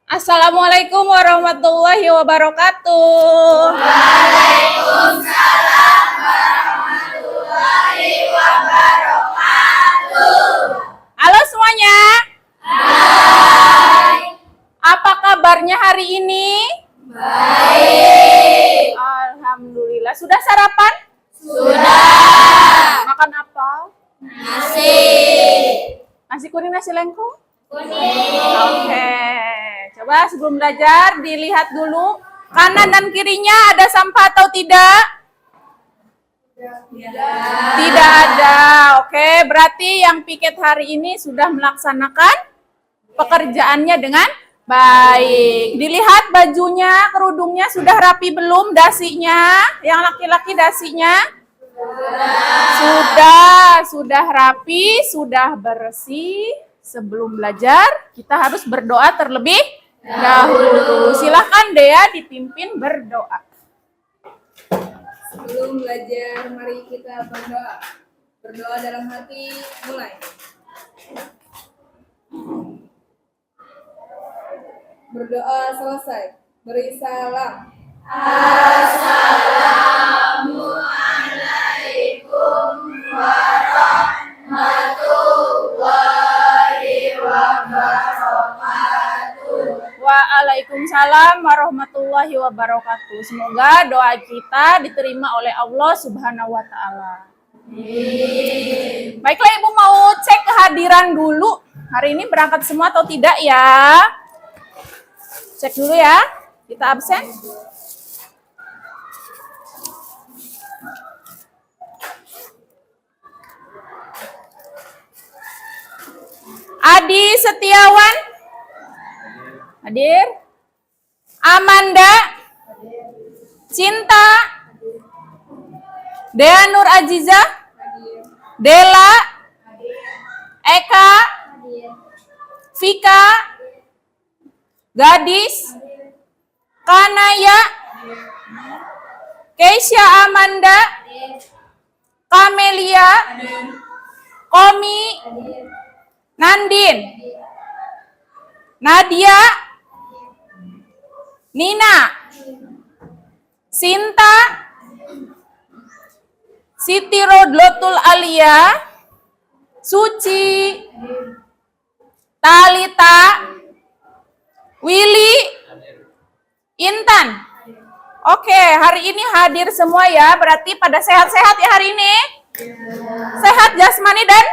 Assalamualaikum warahmatullahi wabarakatuh. Waalaikumsalam warahmatullahi wabarakatuh. Halo semuanya. Hai. Apa kabarnya hari ini? Baik. Alhamdulillah. Sudah sarapan? Sudah. Makan apa? Nasi. Nasi kuning, nasi lengko? Kuning. Oke. Coba sebelum belajar dilihat dulu kanan dan kirinya ada sampah atau tidak? Tidak ada. Oke, berarti yang piket hari ini sudah melaksanakan pekerjaannya dengan baik. Dilihat bajunya, kerudungnya sudah rapi belum dasinya? Yang laki-laki dasinya? Sudah rapi, sudah bersih. Sebelum belajar, kita harus berdoa terlebih dahulu. Silahkan Dea dipimpin berdoa. Sebelum belajar, mari kita berdoa. Berdoa dalam hati, mulai. Berdoa selesai. Beri salam. Assalamualaikum warahmatullahi wabarakatuh. Waalaikumsalam warahmatullahi wabarakatuh. Semoga doa kita diterima oleh Allah Subhanahu wa Ta'ala. Baiklah, Ibu mau cek kehadiran dulu. Hari ini berangkat semua atau tidak ya? Cek dulu ya. Kita absen. Adi Setiawan hadir. Amanda, Cinta, Dea Nur Aziza, Dela, Eka, Vika, Gadis, Kanaya, Keisha Amanda, Kamelia, Komi, Nandin, Nadia, Nina, Sinta, Siti Rodlotul Alia, Suci, Talita, Willy, Intan. Oke, hari ini hadir semua ya, berarti pada sehat-sehat ya hari ini? Sehat jasmani dan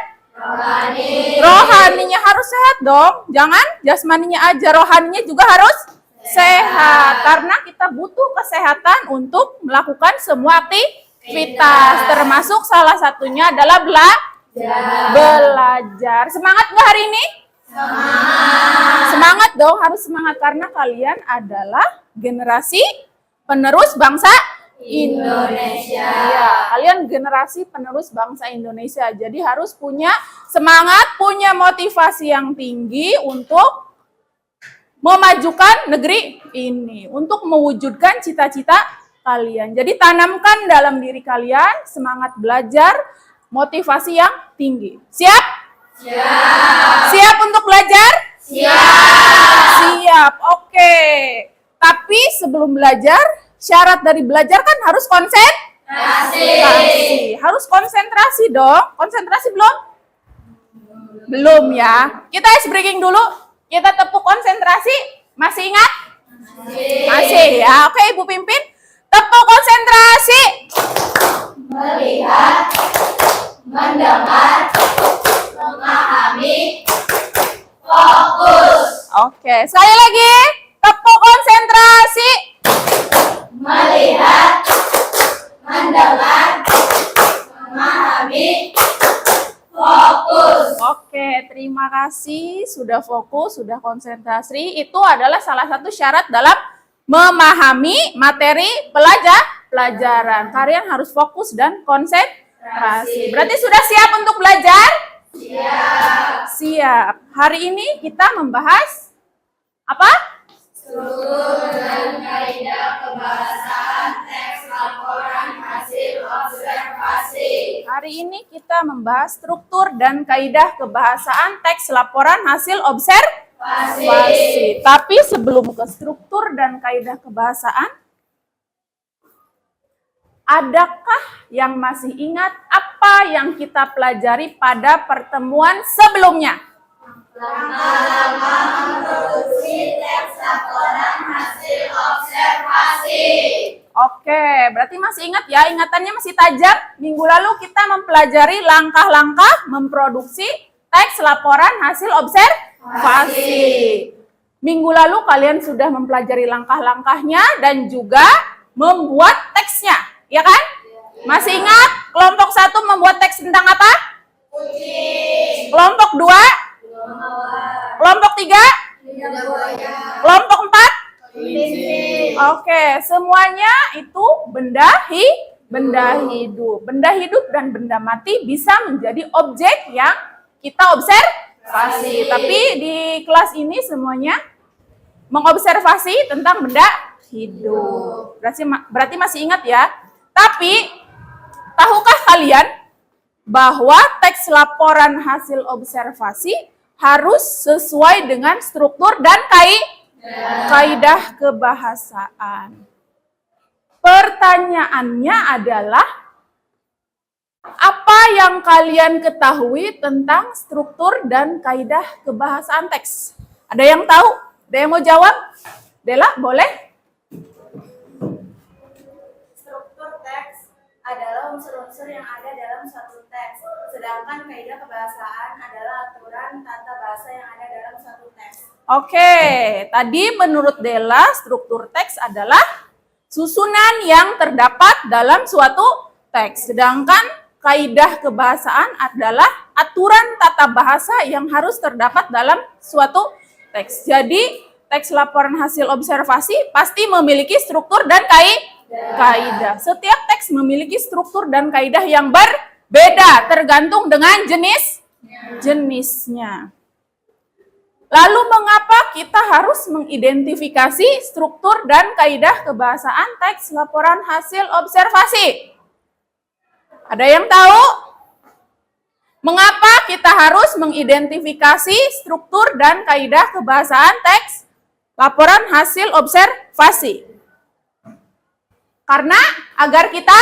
rohaninya harus sehat dong. Jangan jasmaninya aja, rohaninya juga harus sehat. Karena kita butuh kesehatan untuk melakukan semua aktivitas. Termasuk salah satunya adalah belajar. Semangat nggak hari ini? Semangat dong, harus semangat karena kalian adalah generasi penerus bangsa Indonesia. Ya, kalian generasi penerus bangsa Indonesia. Jadi harus punya semangat, punya motivasi yang tinggi untuk memajukan negeri ini, untuk mewujudkan cita-cita kalian. Jadi tanamkan dalam diri kalian semangat belajar, motivasi yang tinggi. Siap? Siap. Siap untuk belajar? Siap. Oke. Tapi sebelum belajar, syarat dari belajar kan harus konsentrasi. Harus konsentrasi dong. Konsentrasi belum? Belum ya. Kita ice breaking dulu. Kita tepuk konsentrasi. Masih ingat? Masih ya. Oke, Ibu pimpin. Tepuk konsentrasi. Melihat, mendengar, memahami, fokus. Oke, sekali lagi. Tepuk konsentrasi. Melihat, mendengar, memahami, fokus. Oke, terima kasih sudah fokus, sudah konsentrasi. Itu adalah salah satu syarat dalam memahami materi pelajaran. Kalian harus fokus dan konsentrasi. Berarti sudah siap untuk belajar? Siap. Hari ini kita membahas apa? Struktur dan kaidah kebahasaan, teks laporan hasil observasi. Hari ini kita membahas struktur dan kaidah kebahasaan teks laporan hasil observasi. Fasih. Tapi sebelum ke struktur dan kaidah kebahasaan, adakah yang masih ingat apa yang kita pelajari pada pertemuan sebelumnya? Langkah-langkah memproduksi teks laporan hasil observasi. Oke, berarti masih ingat ya, ingatannya masih tajam. Minggu lalu kita mempelajari langkah-langkah memproduksi teks laporan hasil observasi. Minggu lalu kalian sudah mempelajari langkah-langkahnya dan juga membuat teksnya, ya kan? Masih ingat kelompok 1 membuat teks tentang apa? Kucing. Kelompok 2? Kelompok 3? Kelompok 4? Oke, semuanya itu benda hidup. Benda hidup dan benda mati bisa menjadi objek yang kita observasi. Tapi di kelas ini semuanya mengobservasi tentang benda hidup. Berarti masih ingat ya. Tapi tahukah kalian bahwa teks laporan hasil observasi harus sesuai dengan struktur dan kaidah kebahasaan. Pertanyaannya adalah, apa yang kalian ketahui tentang struktur dan kaidah kebahasaan teks? Ada yang tahu? Ada yang mau jawab? Dela, boleh? Struktur teks adalah unsur-unsur yang ada dalam suatu teks, sedangkan kaidah kebahasaan adalah aturan tata bahasa yang ada dalam suatu teks. Oke, tadi menurut Dela, struktur teks adalah susunan yang terdapat dalam suatu teks, sedangkan kaidah kebahasaan adalah aturan tata bahasa yang harus terdapat dalam suatu teks. Jadi, teks laporan hasil observasi pasti memiliki struktur dan kaidah. Setiap teks memiliki struktur dan kaidah yang berbeda tergantung dengan jenisnya. Lalu mengapa kita harus mengidentifikasi struktur dan kaidah kebahasaan teks laporan hasil observasi? Ada yang tahu? Mengapa kita harus mengidentifikasi struktur dan kaidah kebahasaan teks laporan hasil observasi? Karena agar kita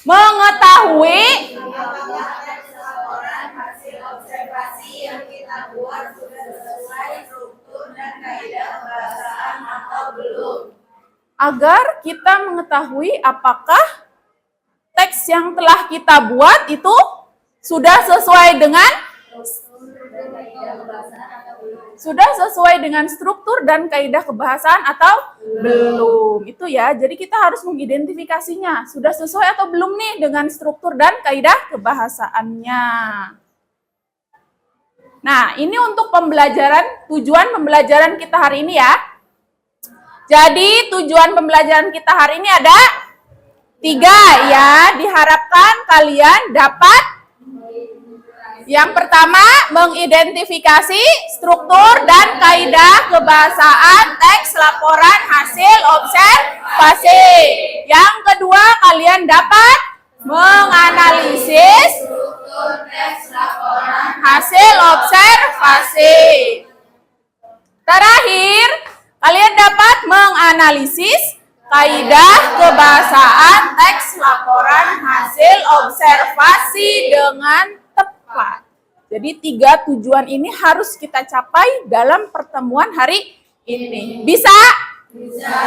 mengetahui Apakah teks laporan hasil observasi yang kita buat sudah sesuai struktur dan kaidah kebahasaan atau belum? agar kita mengetahui apakah teks yang telah kita buat itu sudah sesuai dengan struktur dan kaidah kebahasaan atau belum. Itu ya. Jadi kita harus mengidentifikasinya. Sudah sesuai atau belum nih dengan struktur dan kaidah kebahasaannya. Nah, ini untuk tujuan pembelajaran kita hari ini ya. Jadi tujuan pembelajaran kita hari ini ada 3 ya. Diharapkan kalian dapat yang pertama, mengidentifikasi struktur dan kaidah kebahasaan teks laporan hasil observasi. Yang kedua, kalian dapat menganalisis Struktur teks laporan hasil observasi. Terakhir, kalian dapat menganalisis kaidah kebahasaan teks laporan hasil observasi dengan tepat. Jadi 3 tujuan ini harus kita capai dalam pertemuan hari ini. Bisa? bisa,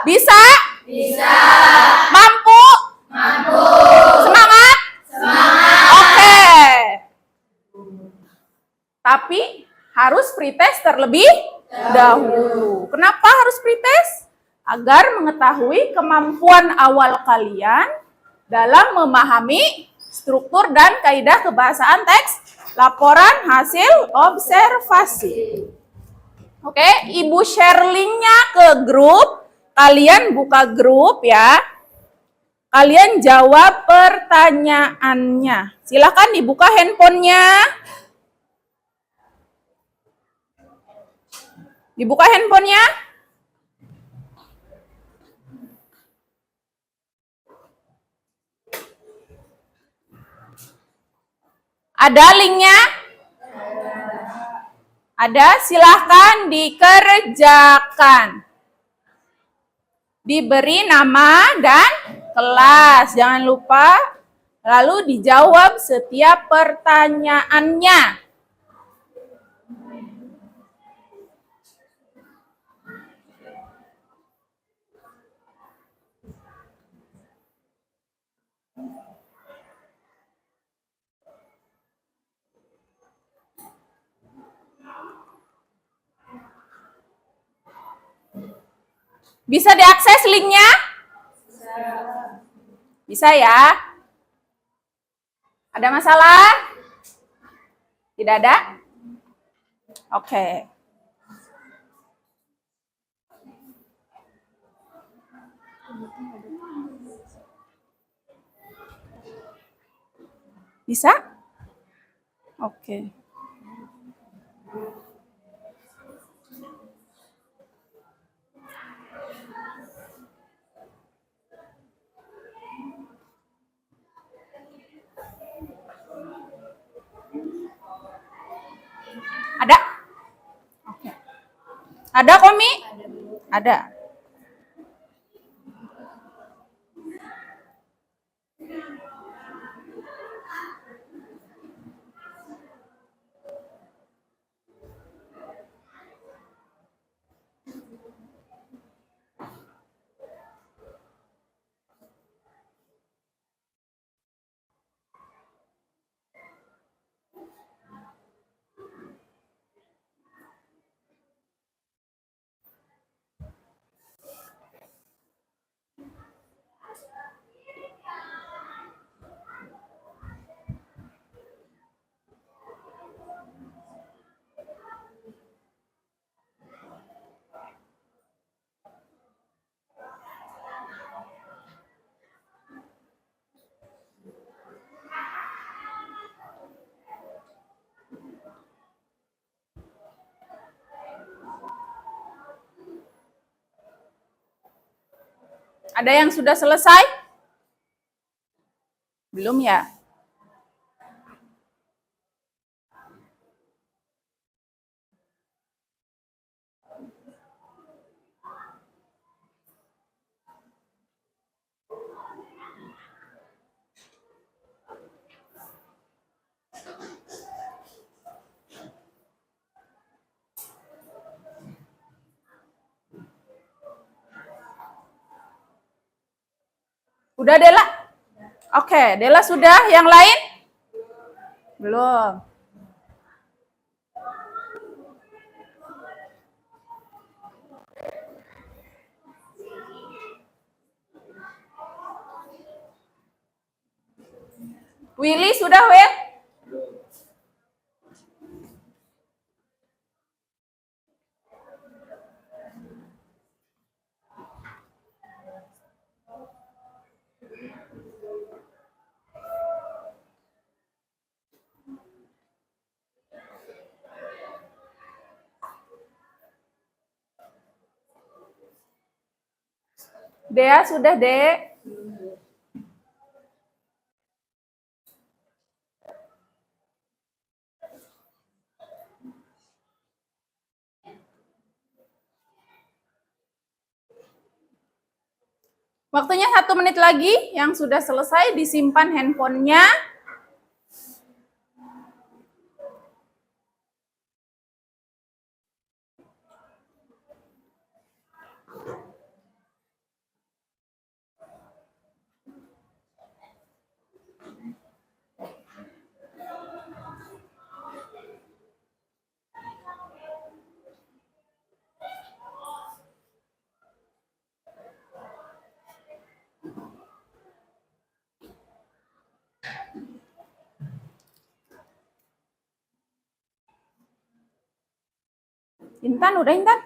Bisa? bisa, Mampu? mampu, Semangat? semangat, Oke. Tapi harus pretest terlebih dahulu. Kenapa harus pretest? Agar mengetahui kemampuan awal kalian dalam memahami struktur dan kaidah kebahasaan teks laporan hasil observasi. Oke, Ibu share linknya ke grup. Kalian buka grup ya. Kalian jawab pertanyaannya. Silakan dibuka handphonenya. Dibuka handphonenya. Ada linknya? Ada, silahkan dikerjakan. Diberi nama dan kelas. Jangan lupa. Lalu dijawab setiap pertanyaannya. Bisa diakses linknya? Bisa ya? Ada masalah? Tidak ada? Oke. Bisa? Oke. Ada? Oke. Ada, Komi? Ada. Ada yang sudah selesai? Belum ya? Udah, Dela? Oke, Dela sudah. Yang lain? Belum. Willy sudah, Will? Dea sudah, Dek. Waktunya 1 menit lagi. Yang sudah selesai disimpan handphonenya. Intan, udah Intan?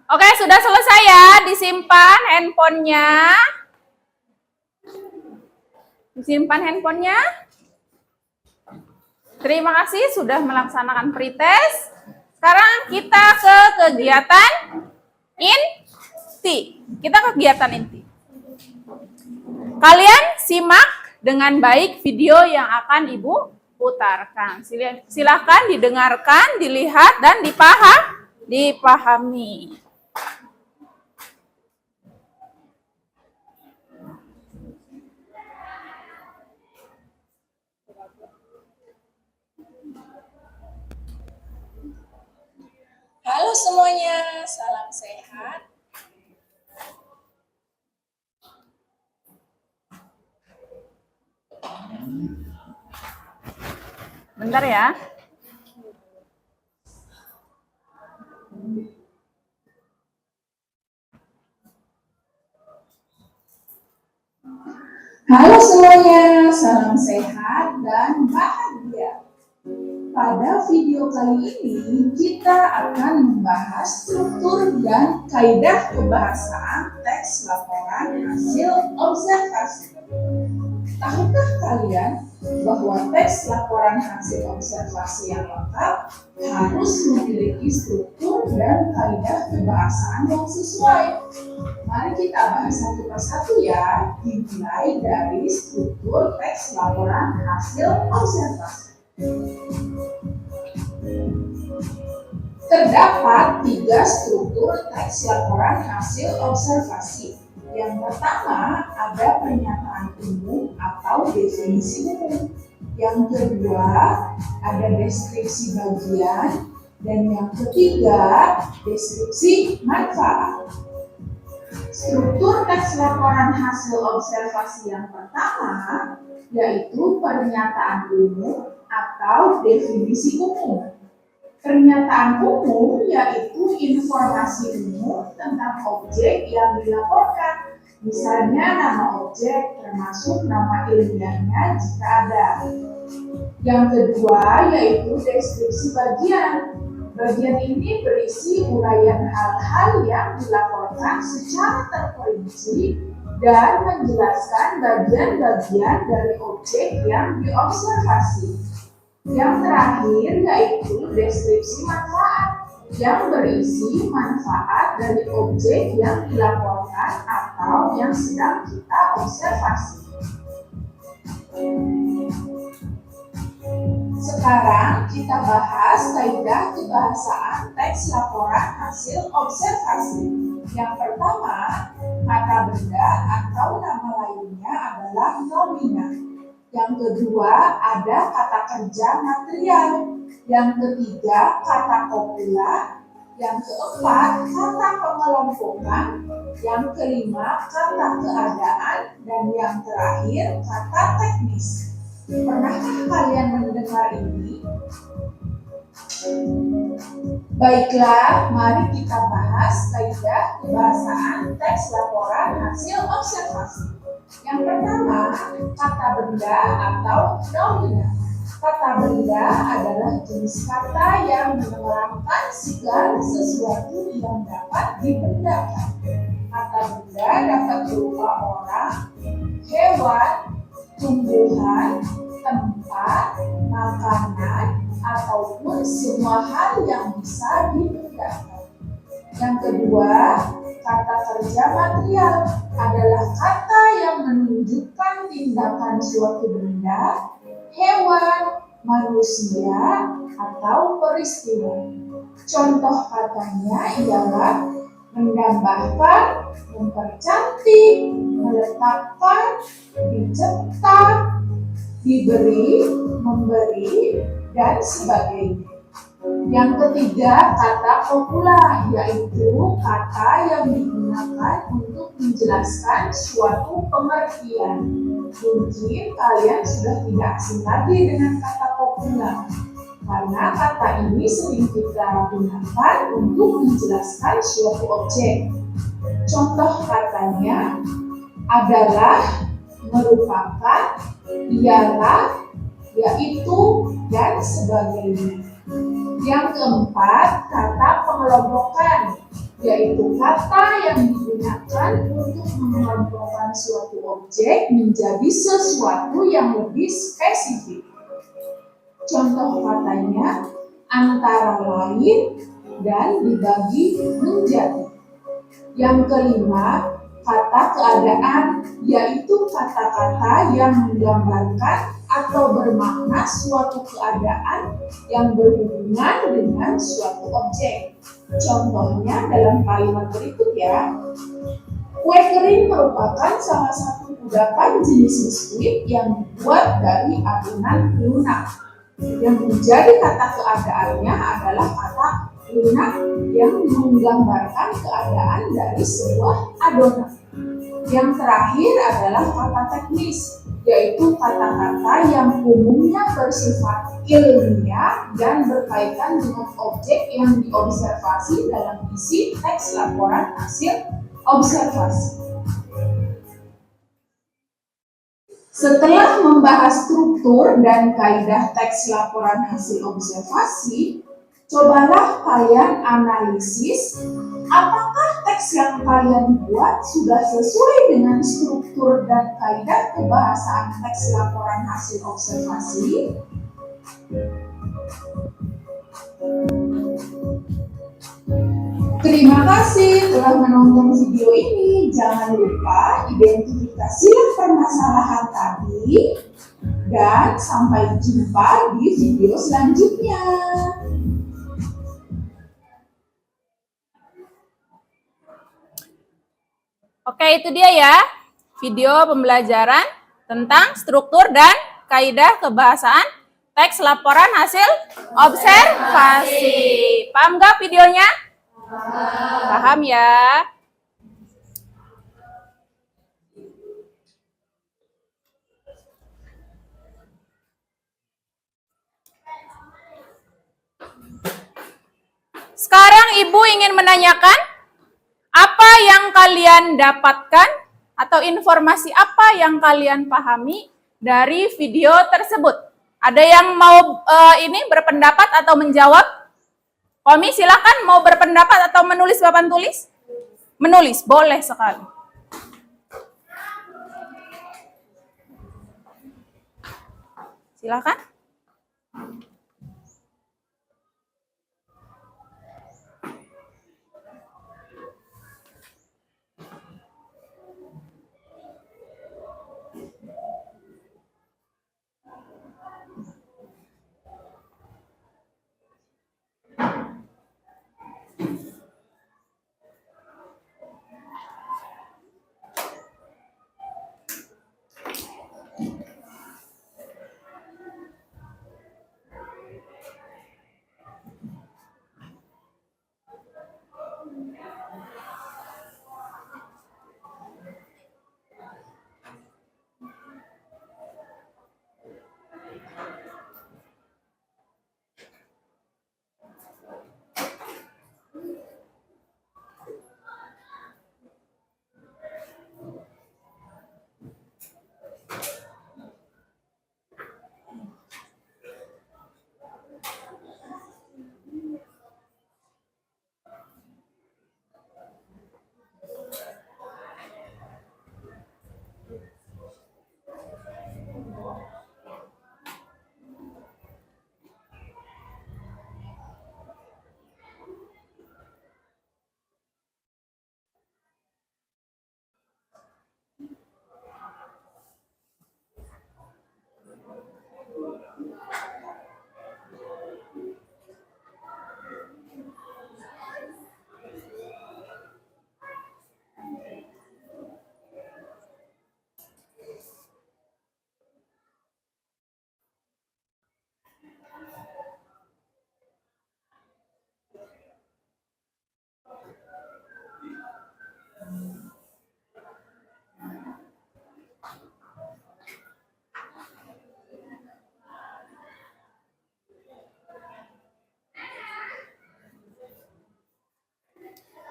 Oke, sudah selesai ya. Disimpan handphonenya. Disimpan handphonenya. Terima kasih sudah melaksanakan pretest. Sekarang kita ke kegiatan inti. Kita ke kegiatan inti. Kalian simak dengan baik video yang akan Ibu putarkan. Silakan didengarkan, dilihat, dan dipahami. Halo semuanya, salam sehat. Bentar ya. Halo semuanya, salam sehat dan bahagia. Pada video kali ini kita akan membahas struktur dan kaidah kebahasaan teks laporan hasil observasi. Tahukah kalian bahwa teks laporan hasil observasi yang lengkap harus memiliki struktur dan kaidah kebahasaan yang sesuai? Mari kita bahas satu persatu ya, dimulai dari struktur teks laporan hasil observasi. Terdapat 3 struktur teks laporan hasil observasi. Yang pertama ada pernyataan umum atau definisi umum. Yang kedua ada deskripsi bagian. Dan yang ketiga deskripsi manfaat. Struktur teks laporan hasil observasi yang pertama yaitu pernyataan umum atau definisi umum. Pernyataan umum yaitu informasi umum tentang objek yang dilaporkan. Misalnya nama objek termasuk nama ilmiahnya jika ada. Yang kedua yaitu deskripsi bagian. Bagian ini berisi uraian hal-hal yang dilaporkan secara terperinci dan menjelaskan bagian-bagian dari objek yang diobservasi. Yang terakhir yaitu deskripsi manfaat yang berisi manfaat dari objek yang dilaporkan atau yang sedang kita observasi. Sekarang kita bahas kaidah kebahasaan teks laporan hasil observasi. Yang pertama, kata benda atau nama lainnya adalah nomina. Yang kedua, ada kata kerja material. Yang ketiga, kata kopula. Yang keempat, kata pengelompokan. Yang kelima, kata keadaan. Dan yang terakhir, kata teknis. Pernahkah kalian mendengar ini? Baiklah, mari kita bahas kaidah kebahasaan teks laporan hasil observasi. Yang pertama, kata benda atau nomina. Kata benda adalah jenis kata yang menerangkan segala sesuatu yang dapat dibendakan. Kata benda dapat berupa orang, hewan, tumbuhan, tempat, makanan, ataupun semua hal yang bisa dibendakan. Yang kedua, kata kerja material adalah kata yang menunjukkan tindakan suatu benda, hewan, manusia, atau peristiwa. Contoh katanya ialah menambahkan, mempercantik, meletakkan, dicetak, diberi, memberi, dan sebagainya. Yang ketiga, kata kopula, yaitu kata yang digunakan untuk menjelaskan suatu pengertian. Mungkin kalian sudah tidak asing lagi dengan kata kopula, karena kata ini sering kita gunakan untuk menjelaskan suatu objek. Contoh katanya adalah, merupakan, ialah, yaitu, dan sebagainya. Yang keempat, kata pengelompokan, yaitu kata yang digunakan untuk mengelompokkan suatu objek menjadi sesuatu yang lebih spesifik. Contoh katanya antara lain, dan dibagi menjadi. Yang kelima, kata keadaan, yaitu kata-kata yang menggambarkan atau bermakna suatu keadaan yang berhubungan dengan suatu objek. Contohnya dalam kalimat berikut ya. Kue kering merupakan salah satu kudapan jenis biskuit yang dibuat dari adonan lunak. Yang menjadi kata keadaannya adalah kata lunak yang menggambarkan keadaan dari sebuah adonan. Yang terakhir adalah kata teknis, yaitu kata-kata yang umumnya bersifat ilmiah dan berkaitan dengan objek yang diobservasi dalam isi teks laporan hasil observasi. Setelah membahas struktur dan kaidah teks laporan hasil observasi, cobalah kalian analisis apakah teks yang kalian buat sudah sesuai dengan struktur dan kaidah kebahasaan teks laporan hasil observasi. Terima kasih telah menonton video ini. Jangan lupa identifikasilah permasalahan tadi dan sampai jumpa di video selanjutnya. Oke, itu dia ya video pembelajaran tentang struktur dan kaidah kebahasaan teks laporan hasil observasi. Paham nggak videonya? Paham ya? Sekarang Ibu ingin menanyakan apa yang kalian dapatkan atau informasi apa yang kalian pahami dari video tersebut. Ada yang mau ini berpendapat atau menjawab? Komi silakan mau berpendapat atau menulis papan tulis? Menulis, boleh sekali. Silakan.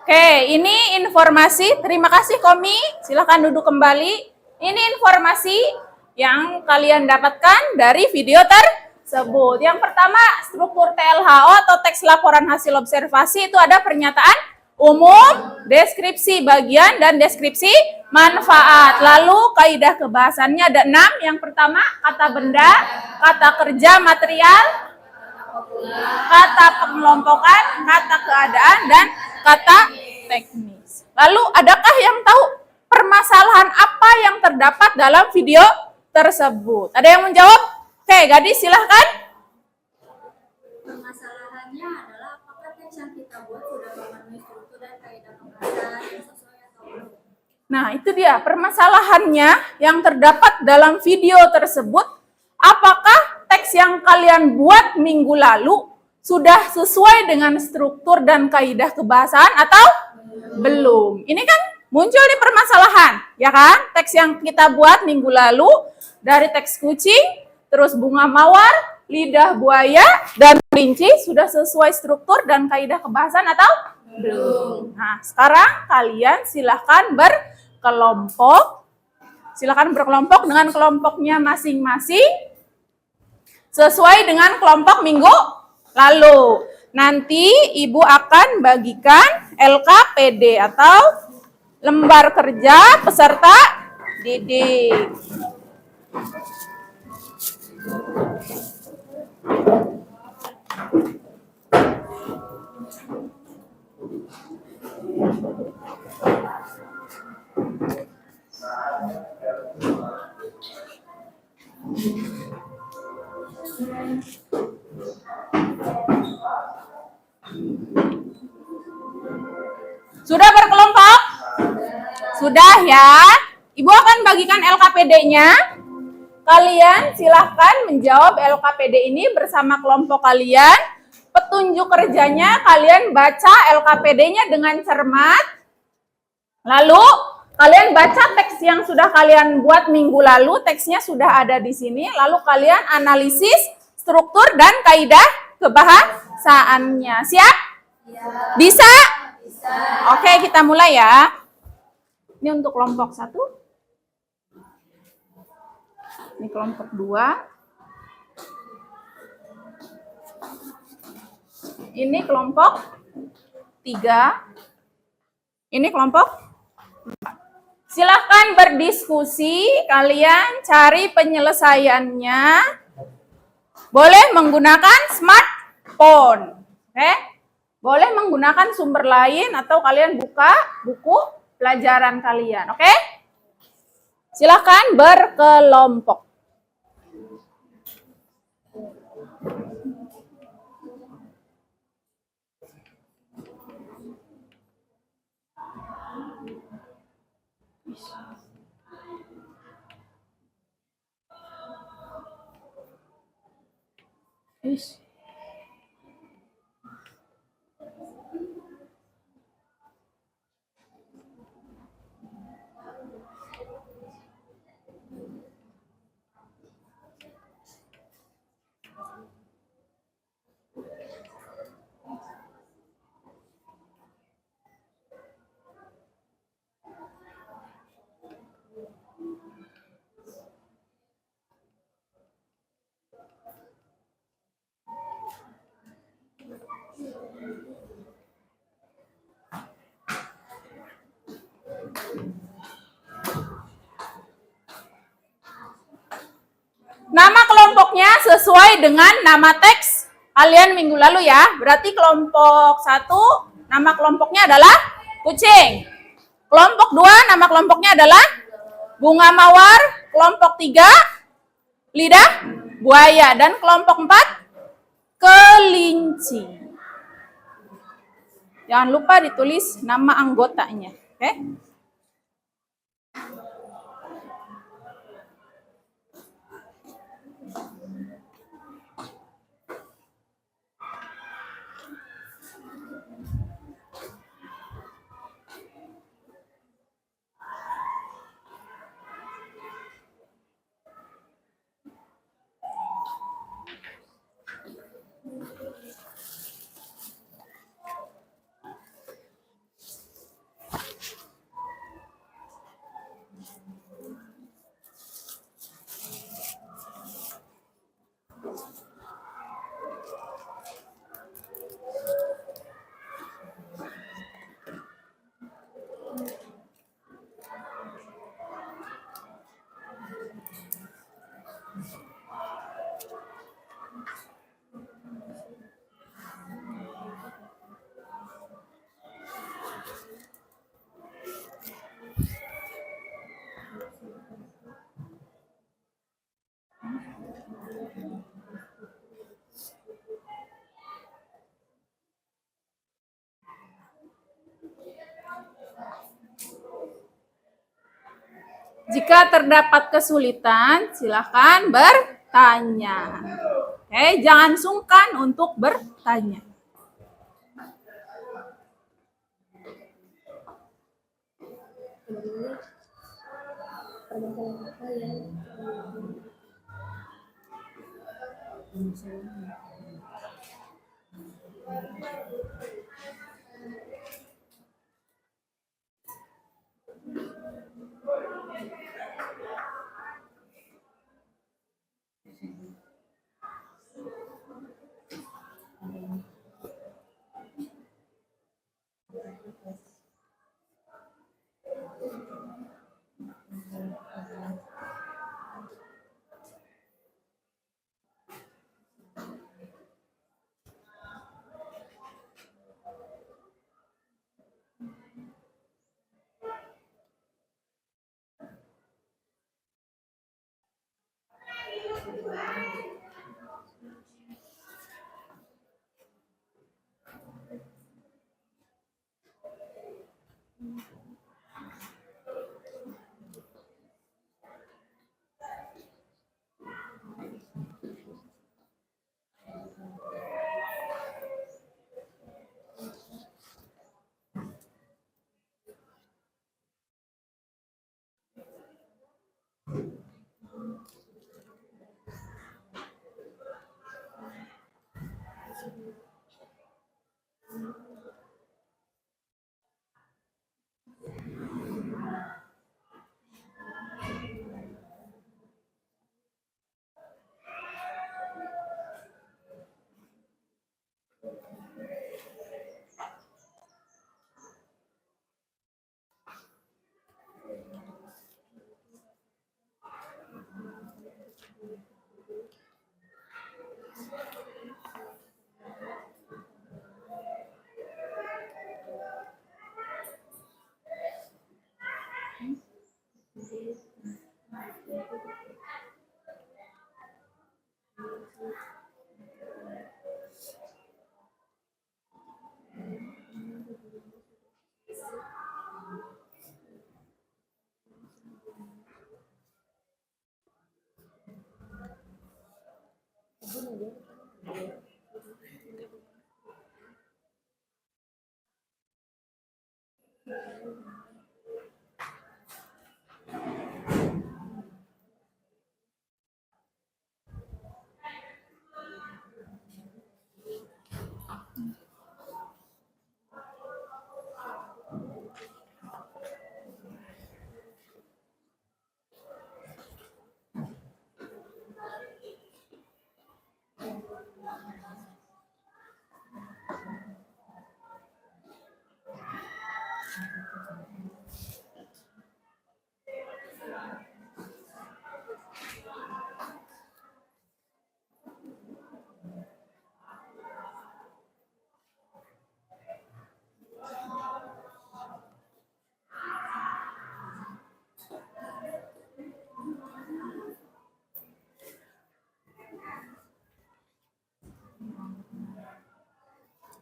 Oke, ini informasi. Terima kasih Komi. Silahkan duduk kembali. Ini informasi yang kalian dapatkan dari video tersebut. Yang pertama, struktur TLHO atau teks laporan hasil observasi itu ada pernyataan umum, deskripsi bagian, dan deskripsi manfaat. Lalu kaidah kebahasannya ada 6. Yang pertama, kata benda, kata kerja, material, kata pengelompokan, kata keadaan, dan kata teknis. Lalu adakah yang tahu permasalahan apa yang terdapat dalam video tersebut? Ada yang menjawab? Oke, Gadis silahkan. Permasalahannya adalah apakah teks yang kita buat sudah memenuhi struktur dan kaidah pembahasan yang sesuai atau belum? Nah, itu dia permasalahannya yang terdapat dalam video tersebut. Apakah teks yang kalian buat minggu lalu sudah sesuai dengan struktur dan kaidah kebahasaan atau belum? Ini kan muncul di permasalahan, ya kan? Teks yang kita buat minggu lalu dari teks kucing, terus bunga mawar, lidah buaya, dan kelinci sudah sesuai struktur dan kaidah kebahasan atau belum? Nah, sekarang kalian silahkan berkelompok. Silahkan berkelompok dengan kelompoknya masing-masing sesuai dengan kelompok minggu lalu. Nanti Ibu akan bagikan LKPD atau lembar kerja peserta didik. Sudah berkelompok? Sudah ya. Ibu akan bagikan LKPD-nya. Kalian silahkan menjawab LKPD ini bersama kelompok kalian. Petunjuk kerjanya kalian baca LKPD-nya dengan cermat. Lalu kalian baca teks yang sudah kalian buat minggu lalu. Teksnya sudah ada di sini. Lalu kalian analisis struktur dan kaidah kebahasaannya. Siap? Bisa? Oke, kita mulai ya. Ini untuk kelompok 1. Ini kelompok 2. Ini kelompok 3. Ini kelompok 4. Silahkan berdiskusi, kalian cari penyelesaiannya. Boleh menggunakan smartphone. Oke? Boleh menggunakan sumber lain atau kalian buka buku pelajaran kalian, oke? Silakan berkelompok. Nama kelompoknya sesuai dengan nama teks kalian minggu lalu ya. Berarti kelompok 1 nama kelompoknya adalah kucing. Kelompok 2 nama kelompoknya adalah bunga mawar. Kelompok 3 lidah buaya. Dan kelompok 4 kelinci. Jangan lupa ditulis nama anggotanya. Oke? Jika terdapat kesulitan, silakan bertanya. Oke, jangan sungkan untuk bertanya.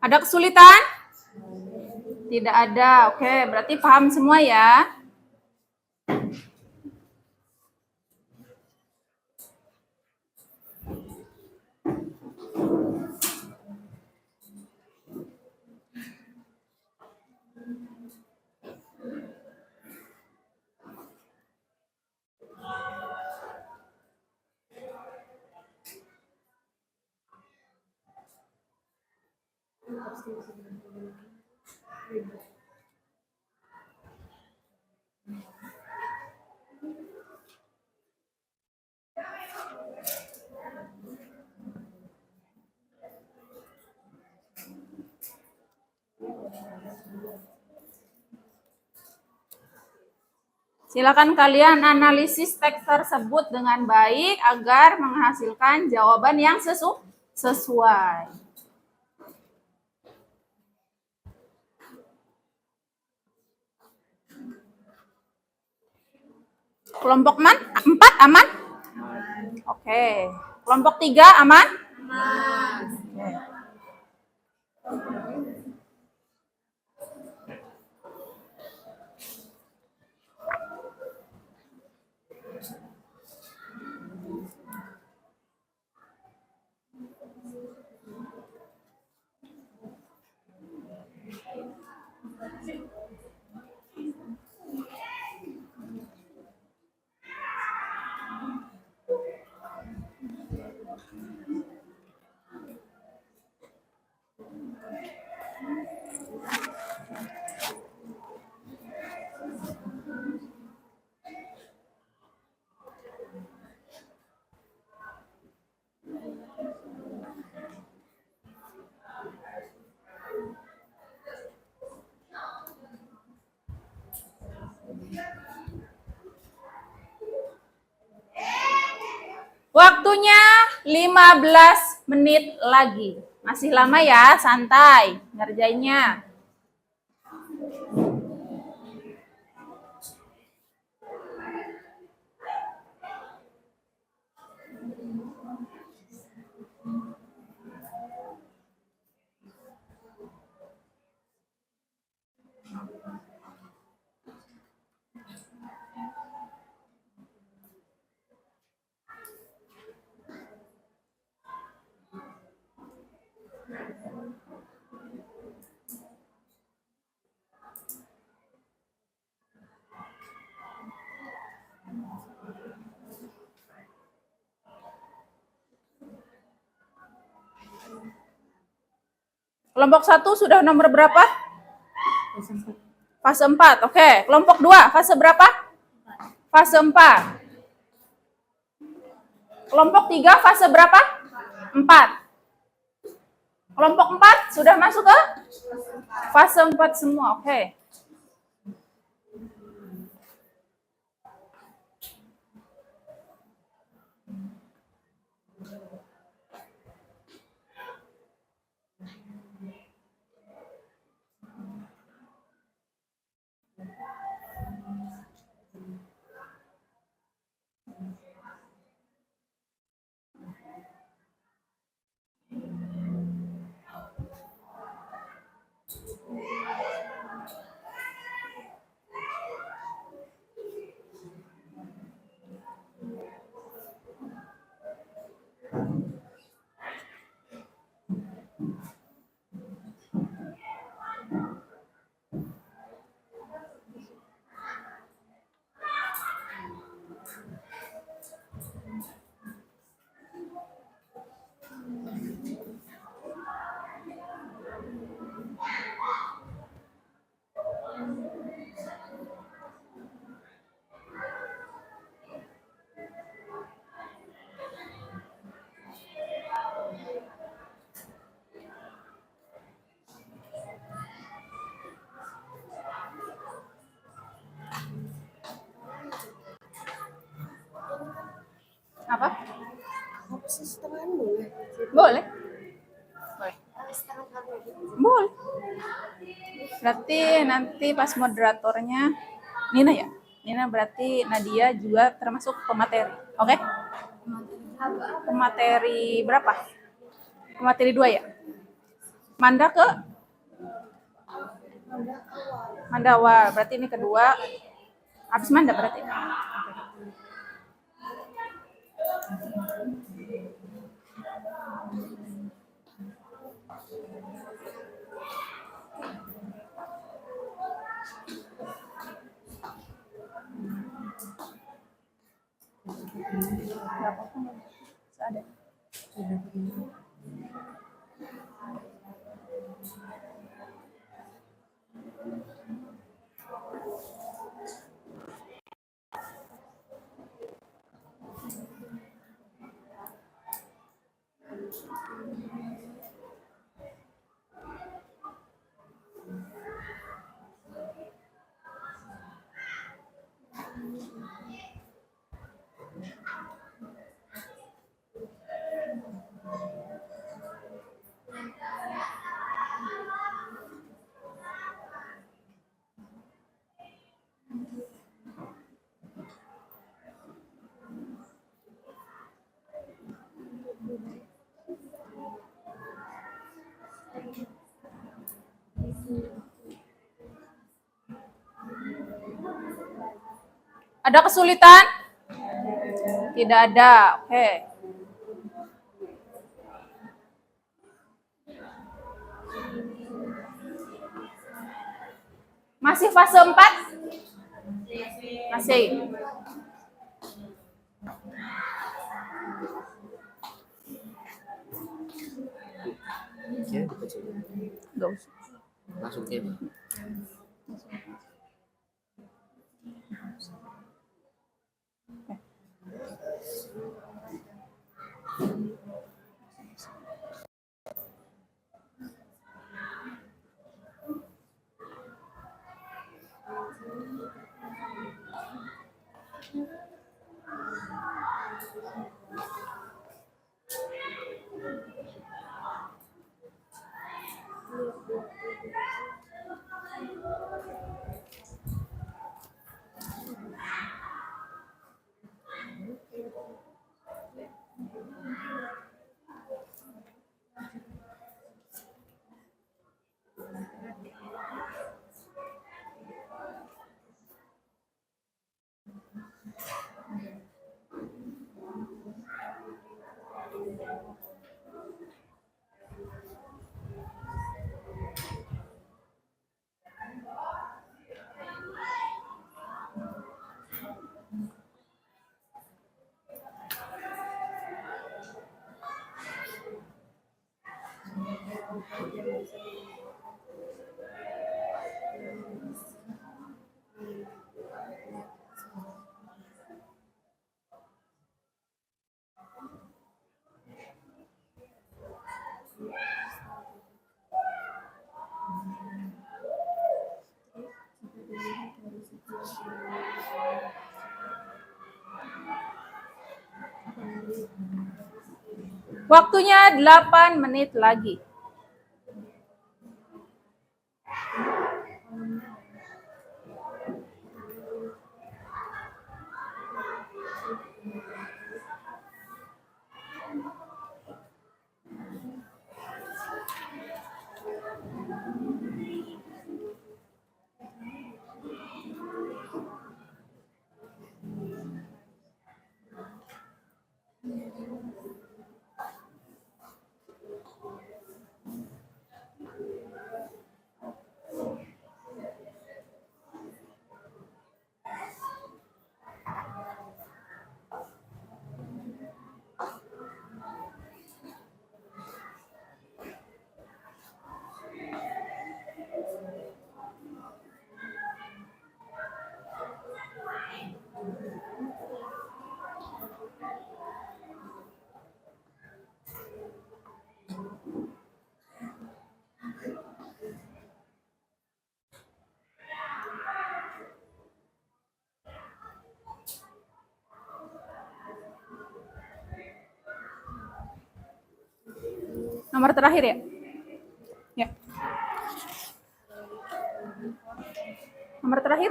Ada kesulitan? Tidak ada. Oke, berarti paham semua ya. Silakan kalian analisis teks tersebut dengan baik agar menghasilkan jawaban yang sesuai. Kelompok 4 aman? Oke. Kelompok 3 aman? Oke. Waktunya 15 menit lagi. Masih lama ya, santai ngerjainnya. Kelompok 1 sudah nomor berapa? Fase 4. Oke. Kelompok 2 fase berapa? Fase 4. Kelompok 3 fase berapa? 4. Kelompok 4 sudah masuk ke fase 4 semua. Oke. Apa? Setengah boleh. Boleh. Boleh. Boleh. Berarti nanti pas moderatornya Nina ya? Nina berarti Nadia juga termasuk pemateri. Oke? Pemateri berapa? Pemateri 2 ya? Manda ke? Manda awal. Berarti ini kedua. Habis Manda berarti. Berapa pun ada. Ada kesulitan? Tidak ada. Oke. Masih fase 4? Masih. Gak usah. Masukin. Waktunya 8 menit lagi. Nomor terakhir ya? Ya. Nomor terakhir?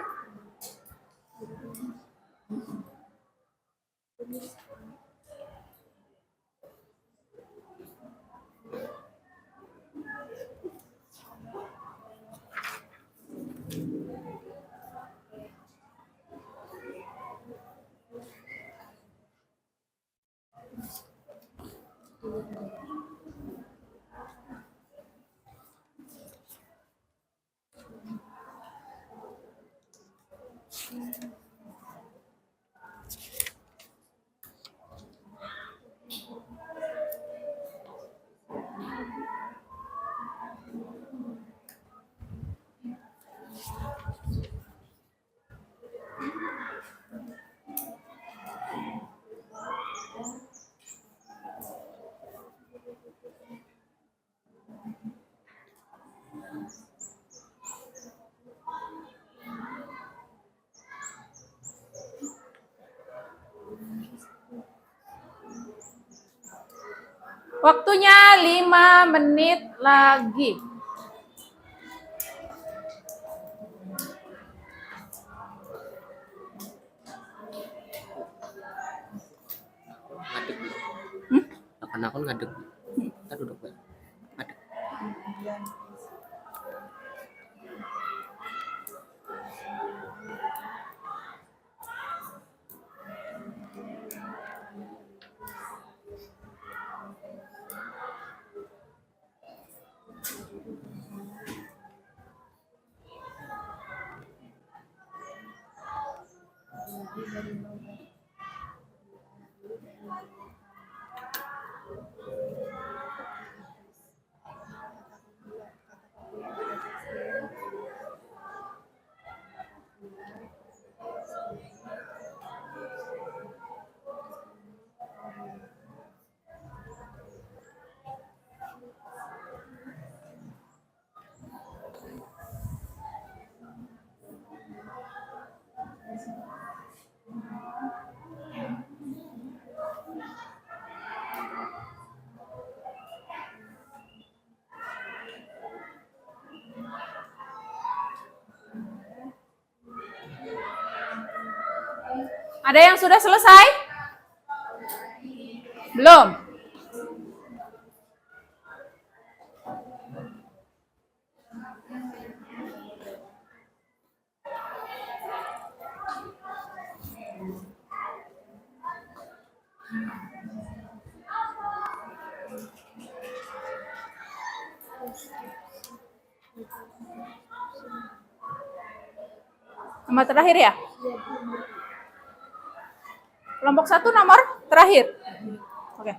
Waktunya 5 menit lagi. Ngadeg. Akun ngadeg. Kita duduk baik. Ngadeg. Ada yang sudah selesai? Belum? Nomor terakhir ya? Kelompok 1 nomor terakhir. Oke.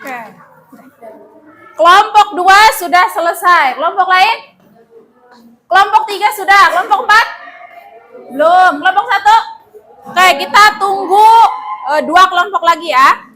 Oke. Kelompok 2 sudah selesai. Kelompok lain? Kelompok 3 sudah. Kelompok 4? Belum. Kelompok 1? Oke, kita tunggu 2 kelompok lagi ya.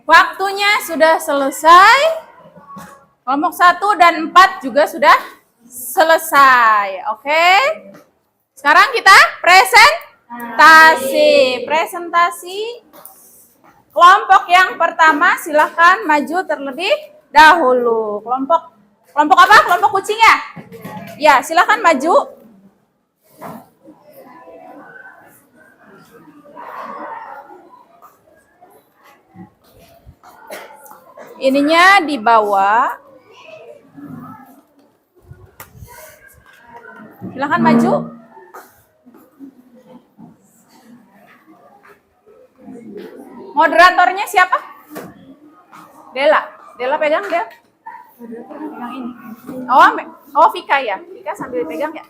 Waktunya sudah selesai. Kelompok 1 dan 4 juga sudah selesai. Oke. Sekarang kita presentasi. Kelompok yang pertama silahkan maju terlebih dahulu. Kelompok apa? Kelompok kucing ya? Ya, silahkan maju. Ininya dibawa. Silahkan maju. Moderatornya siapa? Dela. Dela pegang, Del. Pegang ini. Oh, Vika ya. Vika sambil pegang ya.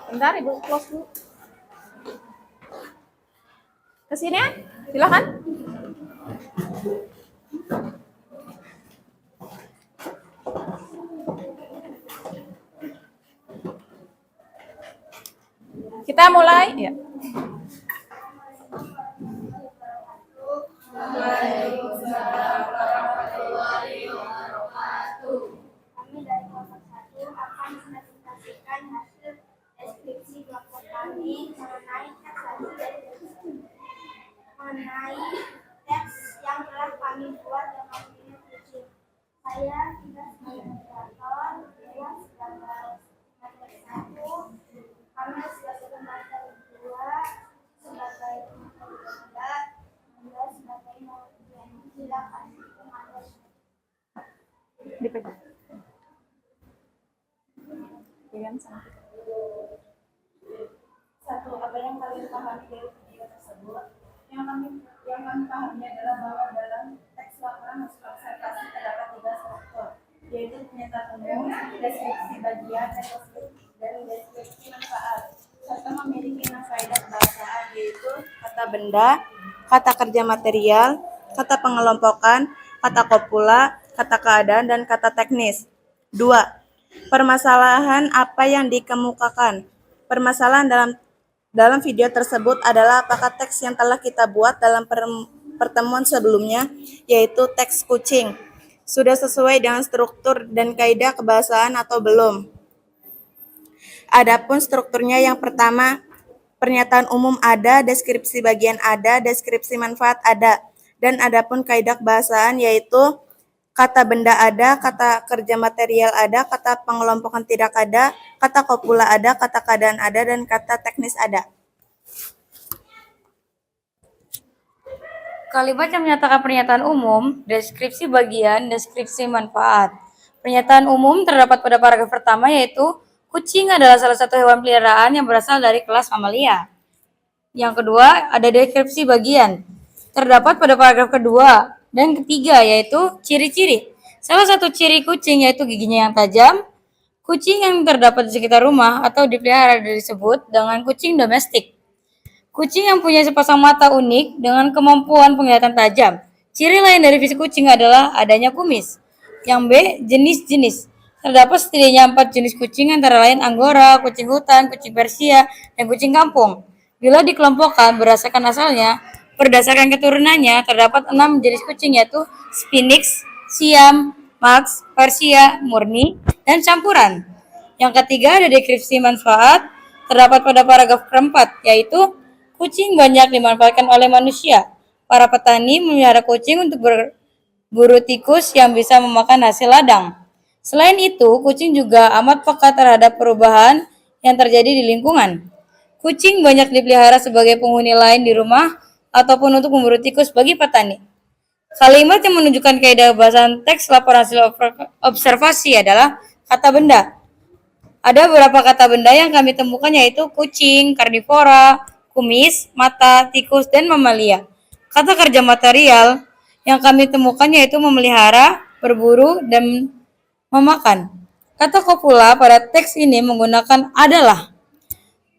Bentar, Ibu close dulu. Kesini ya, silakan. Kita mulai ya. Kami dari kelompok 1 akan mempresentasikan hasil deskripsi kelompok kami mengenai teks yang telah kami buat dengan kucing. Saya tidak Rian sama kita. Satu, apa yang kalian pahami dari video tersebut? Yang kami pahami adalah bahwa dalam teks laporan hasil observasi terdapat 3 struktur, yaitu pernyataan umum, deskripsi bagian, dan deskripsi manfaat, serta memiliki 6 kaidah bahasaan, yaitu kata benda, kata kerja material, kata pengelompokan, kata kopula, kata keadaan, dan kata teknis. 2. Permasalahan apa yang dikemukakan. Permasalahan dalam video tersebut adalah apakah teks yang telah kita buat dalam pertemuan sebelumnya, yaitu teks kucing, sudah sesuai dengan struktur dan kaidah kebahasaan atau belum. Adapun strukturnya yang pertama, pernyataan umum ada, deskripsi bagian ada, deskripsi manfaat ada, dan adapun kaidah kebahasaan yaitu kata benda ada, kata kerja material ada, kata pengelompokan tidak ada, kata kopula ada, kata keadaan ada, dan kata teknis ada. Kalimat yang menyatakan pernyataan umum, deskripsi bagian, deskripsi manfaat. Pernyataan umum terdapat pada paragraf pertama yaitu kucing adalah salah satu hewan peliharaan yang berasal dari kelas mamalia. Yang kedua, ada deskripsi bagian. Terdapat pada paragraf kedua dan ketiga yaitu ciri-ciri. Salah satu ciri kucing yaitu giginya yang tajam. Kucing yang terdapat di sekitar rumah atau dipelihara disebut dengan kucing domestik. Kucing yang punya sepasang mata unik dengan kemampuan penglihatan tajam. Ciri lain dari fisik kucing adalah adanya kumis. Yang B, jenis-jenis. Terdapat setidaknya 4 jenis kucing antara lain Anggora, kucing hutan, kucing Persia, dan kucing kampung. Bila dikelompokkan berdasarkan asalnya, berdasarkan keturunannya, terdapat 6 jenis kucing yaitu Sphinx, Siam, Max, Persia, Murni, dan campuran. Yang ketiga ada deskripsi manfaat, terdapat pada paragraf keempat, yaitu kucing banyak dimanfaatkan oleh manusia. Para petani memelihara kucing untuk berburu tikus yang bisa memakan hasil ladang. Selain itu, kucing juga amat peka terhadap perubahan yang terjadi di lingkungan. Kucing banyak dipelihara sebagai penghuni lain di rumah ataupun untuk memburu tikus bagi petani. Kalimat yang menunjukkan kaidah bahasan teks laporan hasil observasi adalah kata benda. Ada beberapa kata benda yang kami temukan yaitu kucing, karnivora, kumis, mata, tikus, dan mamalia. Kata kerja material yang kami temukan yaitu memelihara, berburu, dan memakan. Kata kopula pada teks ini menggunakan adalah.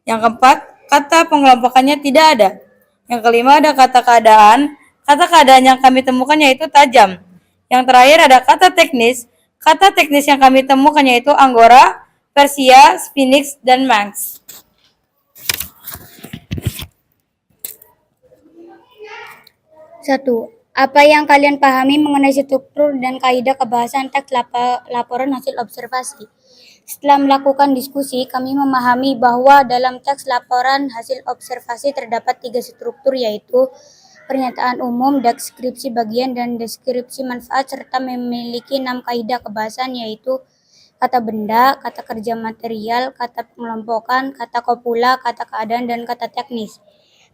Yang keempat, kata pengelompokannya tidak ada. Yang kelima ada kata keadaan. Kata keadaan yang kami temukan yaitu tajam. Yang terakhir ada kata teknis. Kata teknis yang kami temukan yaitu Anggora, Persia, Sphinx, dan Manx. Satu, apa yang kalian pahami mengenai struktur dan kaidah kebahasaan teks laporan hasil observasi? Setelah melakukan diskusi, kami memahami bahwa dalam teks laporan hasil observasi terdapat 3 struktur yaitu pernyataan umum, deskripsi bagian, dan deskripsi manfaat serta memiliki 6 kaidah kebahasaan yaitu kata benda, kata kerja material, kata pengelompokan, kata kopula, kata keadaan, dan kata teknis.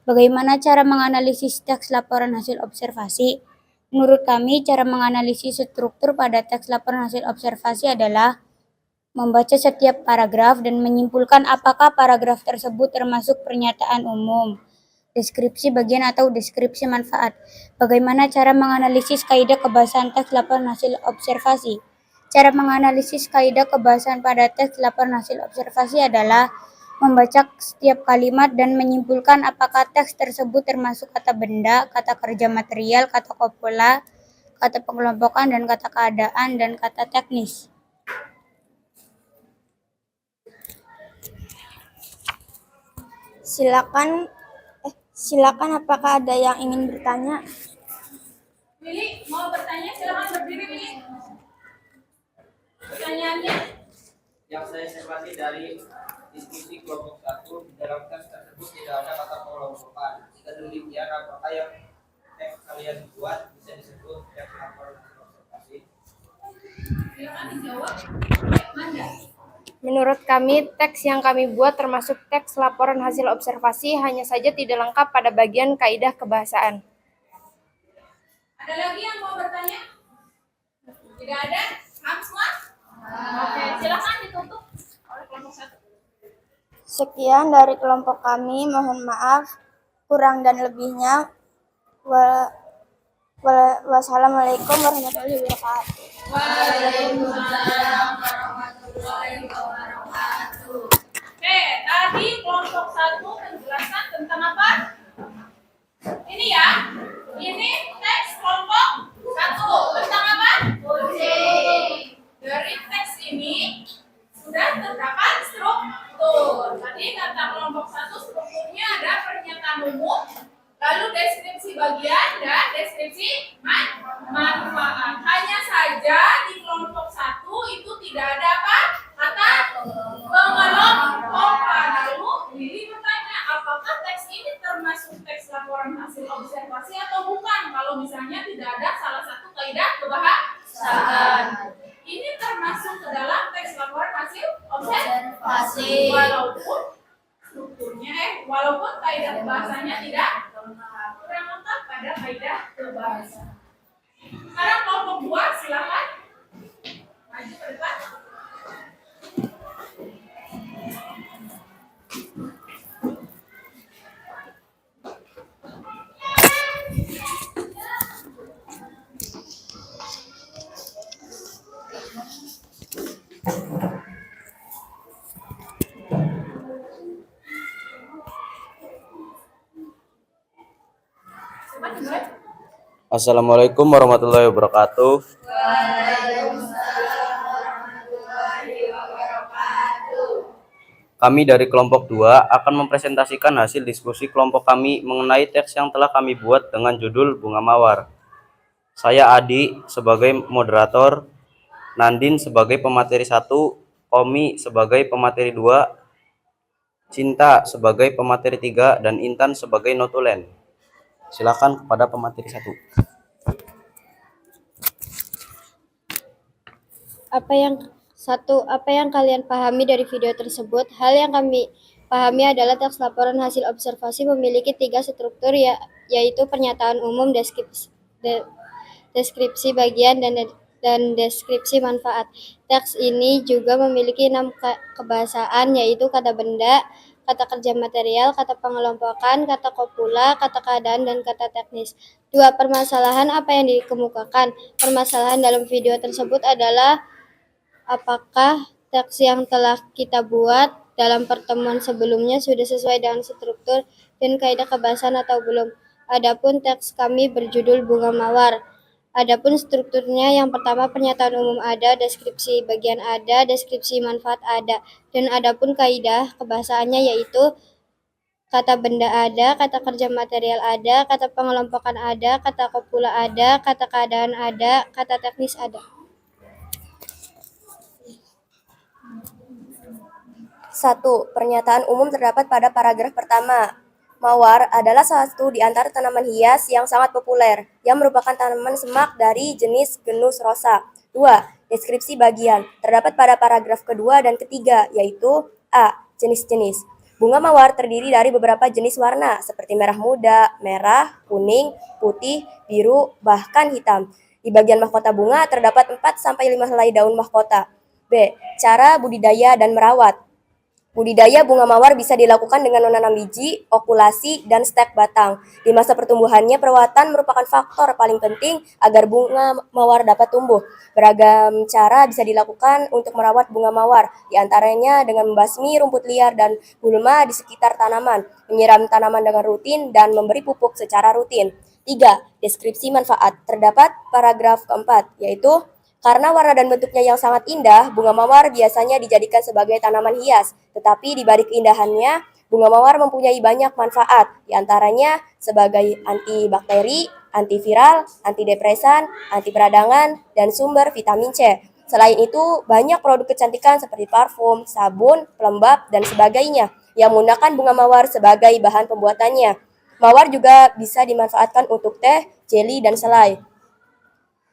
Bagaimana cara menganalisis teks laporan hasil observasi? Menurut kami, cara menganalisis struktur pada teks laporan hasil observasi adalah membaca setiap paragraf dan menyimpulkan apakah paragraf tersebut termasuk pernyataan umum, deskripsi bagian atau deskripsi manfaat. Bagaimana cara menganalisis kaidah kebahasaan teks laporan hasil observasi? Cara menganalisis kaidah kebahasaan pada teks laporan hasil observasi adalah membaca setiap kalimat dan menyimpulkan apakah teks tersebut termasuk kata benda, kata kerja material, kata kopula, kata pengelompokan, dan kata keadaan, dan kata teknis. Silakan apakah ada yang ingin bertanya? Willy, mau bertanya silakan berdiri Willy. Pertanyaannya? Yang saya observasi dari diskusi kelompok 1 di dalam teks tersebut tidak ada kata pengelompokan. Jika demikian, apakah yang teks kalian buat bisa disebut teks laporan hasil observasi? Silakan dijawab. Manda. Menurut kami, teks yang kami buat termasuk teks laporan hasil observasi, hanya saja tidak lengkap pada bagian kaidah kebahasaan. Ada lagi yang mau bertanya? Tidak ada? Paham semua? Oke, silakan ditutup oleh kelompok 1. Sekian dari kelompok kami, mohon maaf kurang dan lebihnya. Wassalamualaikum warahmatullahi wabarakatuh. Waalaikumsalam warahmatullahi wabarakatuh. Oke, tadi kelompok 1 menjelaskan tentang apa? Ini ya. Ini teks kelompok 1 tentang apa? Kucing. Dari teks ini sudah terdapat struktur. Tadi kata kelompok 1 strukturnya ada pernyataan umum, lalu deskripsi bagian dan deskripsi manfaat. Hanya saja di kelompok 1 itu tidak ada apa? Kata pengelompokan. Lalu Lili bertanya, apakah teks ini termasuk teks laporan hasil observasi atau bukan? Kalau misalnya tidak ada salah satu kaidah kebahasaan. Ini termasuk ke dalam teks laporan hasil observasi. Walaupun strukturnya, walaupun kaidah bahasanya tidak kurang lengkap pada kaidah kebahasaan. Sekarang kelompok 2 silakan maju ke depan. Assalamualaikum warahmatullahi wabarakatuh. Kami dari kelompok 2 akan mempresentasikan hasil diskusi kelompok kami mengenai teks yang telah kami buat dengan judul Bunga Mawar. Saya Adi sebagai moderator, Nandin sebagai pemateri 1, Omi sebagai pemateri 2, Cinta sebagai pemateri 3, dan Intan sebagai notulen. Silakan kepada pemateri 1. Apa yang kalian pahami dari video tersebut? Hal yang kami pahami adalah teks laporan hasil observasi memiliki 3 struktur, yaitu pernyataan umum, deskripsi bagian, dan deskripsi manfaat. Teks ini juga memiliki 6 kebahasaan, yaitu kata benda, kata kerja material, kata pengelompokan, kata kopula, kata keadaan, dan kata teknis. 2. Permasalahan apa yang dikemukakan? Permasalahan dalam video tersebut adalah apakah teks yang telah kita buat dalam pertemuan sebelumnya sudah sesuai dengan struktur dan kaidah kebahasaan atau belum. Adapun teks kami berjudul Bunga Mawar. Adapun strukturnya, yang pertama pernyataan umum ada, deskripsi bagian ada, deskripsi manfaat ada, dan adapun kaidah kebahasaannya yaitu kata benda ada, kata kerja material ada, kata pengelompokan ada, kata kopula ada, kata keadaan ada, kata teknis ada. 1. Pernyataan umum terdapat pada paragraf pertama. Mawar adalah salah satu di antara tanaman hias yang sangat populer, yang merupakan tanaman semak dari jenis genus rosa. 2. Deskripsi bagian terdapat pada paragraf kedua dan ketiga, yaitu A. Jenis-jenis. Bunga mawar terdiri dari beberapa jenis warna, seperti merah muda, merah, kuning, putih, biru, bahkan hitam. Di bagian mahkota bunga terdapat 4-5 helai daun mahkota. B. Cara budidaya dan merawat. Budidaya bunga mawar bisa dilakukan dengan menanam biji, okulasi, dan stek batang. Di masa pertumbuhannya, perawatan merupakan faktor paling penting agar bunga mawar dapat tumbuh. Beragam cara bisa dilakukan untuk merawat bunga mawar, di antaranya dengan membasmi rumput liar dan gulma di sekitar tanaman, menyiram tanaman dengan rutin, dan memberi pupuk secara rutin. 3. Deskripsi manfaat. Terdapat paragraf keempat, yaitu karena warna dan bentuknya yang sangat indah, bunga mawar biasanya dijadikan sebagai tanaman hias. Tetapi di balik keindahannya, bunga mawar mempunyai banyak manfaat, di antaranya sebagai antibakteri, antiviral, antidepresan, anti peradangan, dan sumber vitamin C. Selain itu, banyak produk kecantikan seperti parfum, sabun, pelembab, dan sebagainya yang menggunakan bunga mawar sebagai bahan pembuatannya. Mawar juga bisa dimanfaatkan untuk teh, jeli, dan selai.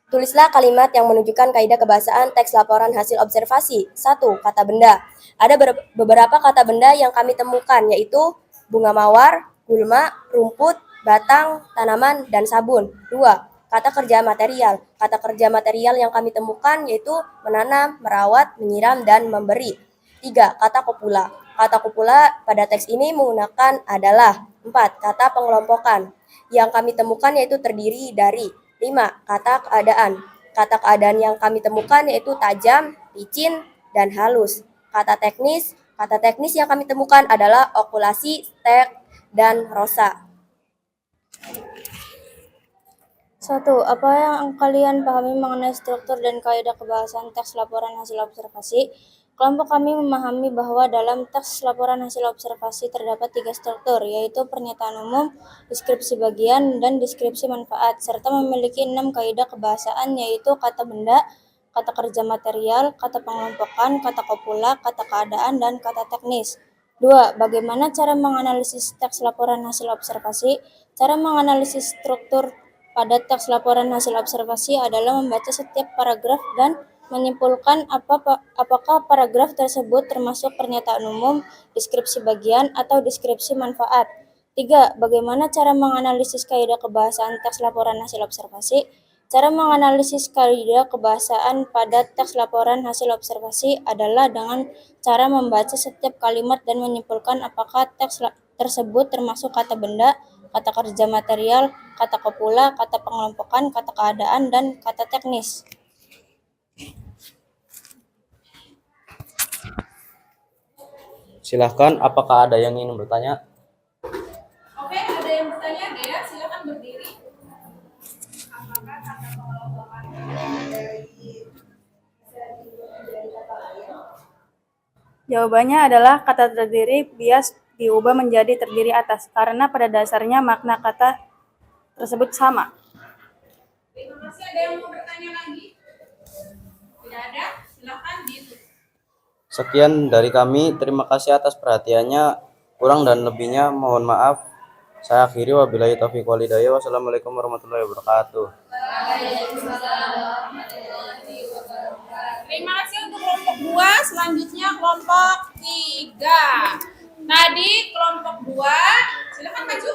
Tulislah kalimat yang menunjukkan kaidah kebahasaan teks laporan hasil observasi. 1. Kata benda. Ada beberapa kata benda yang kami temukan, yaitu bunga mawar, gulma, rumput, batang, tanaman, dan sabun. 2. Kata kerja material. Kata kerja material yang kami temukan yaitu menanam, merawat, menyiram, dan memberi. 3. Kata kopula. Kata kopula pada teks ini menggunakan adalah 4. Kata pengelompokan yang kami temukan yaitu terdiri dari 5. Kata keadaan. Kata keadaan yang kami temukan yaitu tajam, licin, dan halus. Kata teknis yang kami temukan adalah okulasi, stek, dan rosa. 1. Apa yang kalian pahami mengenai struktur dan kaidah kebahasaan teks laporan hasil observasi? Kelompok kami memahami bahwa dalam teks laporan hasil observasi terdapat 3 struktur, yaitu pernyataan umum, deskripsi bagian, dan deskripsi manfaat, serta memiliki 6 kaidah kebahasaan, yaitu kata benda, kata kerja material, kata pengelompokan, kata kopula, kata keadaan, dan kata teknis. 2. Bagaimana cara menganalisis teks laporan hasil observasi? Cara menganalisis struktur pada teks laporan hasil observasi adalah membaca setiap paragraf dan menyimpulkan apakah paragraf tersebut termasuk pernyataan umum, deskripsi bagian, atau deskripsi manfaat. 3. Bagaimana cara menganalisis kaidah kebahasaan teks laporan hasil observasi? Cara menganalisis kaidah kebahasaan pada teks laporan hasil observasi adalah dengan cara membaca setiap kalimat dan menyimpulkan apakah teks tersebut termasuk kata benda, kata kerja material, kata kopula, kata pengelompokan, kata keadaan, dan kata teknis. Silahkan, apakah ada yang ingin bertanya? Oke, ada yang bertanya? Dea, silakan berdiri. Apakah kata pengelompokan dari kata lain? Jawabannya adalah kata terdiri bias diubah menjadi terdiri atas, karena pada dasarnya makna kata tersebut sama. Terima kasih. Ada yang mau bertanya lagi? Tidak ada? Silakan ditutup. Sekian dari kami, terima kasih atas perhatiannya. Kurang dan lebihnya mohon maaf. Saya akhiri, wabillahi taufiq wal hidayah. Wassalamualaikum warahmatullahi wabarakatuh. Terima kasih untuk kelompok 2. Selanjutnya kelompok 3. Tadi kelompok 2, silakan maju.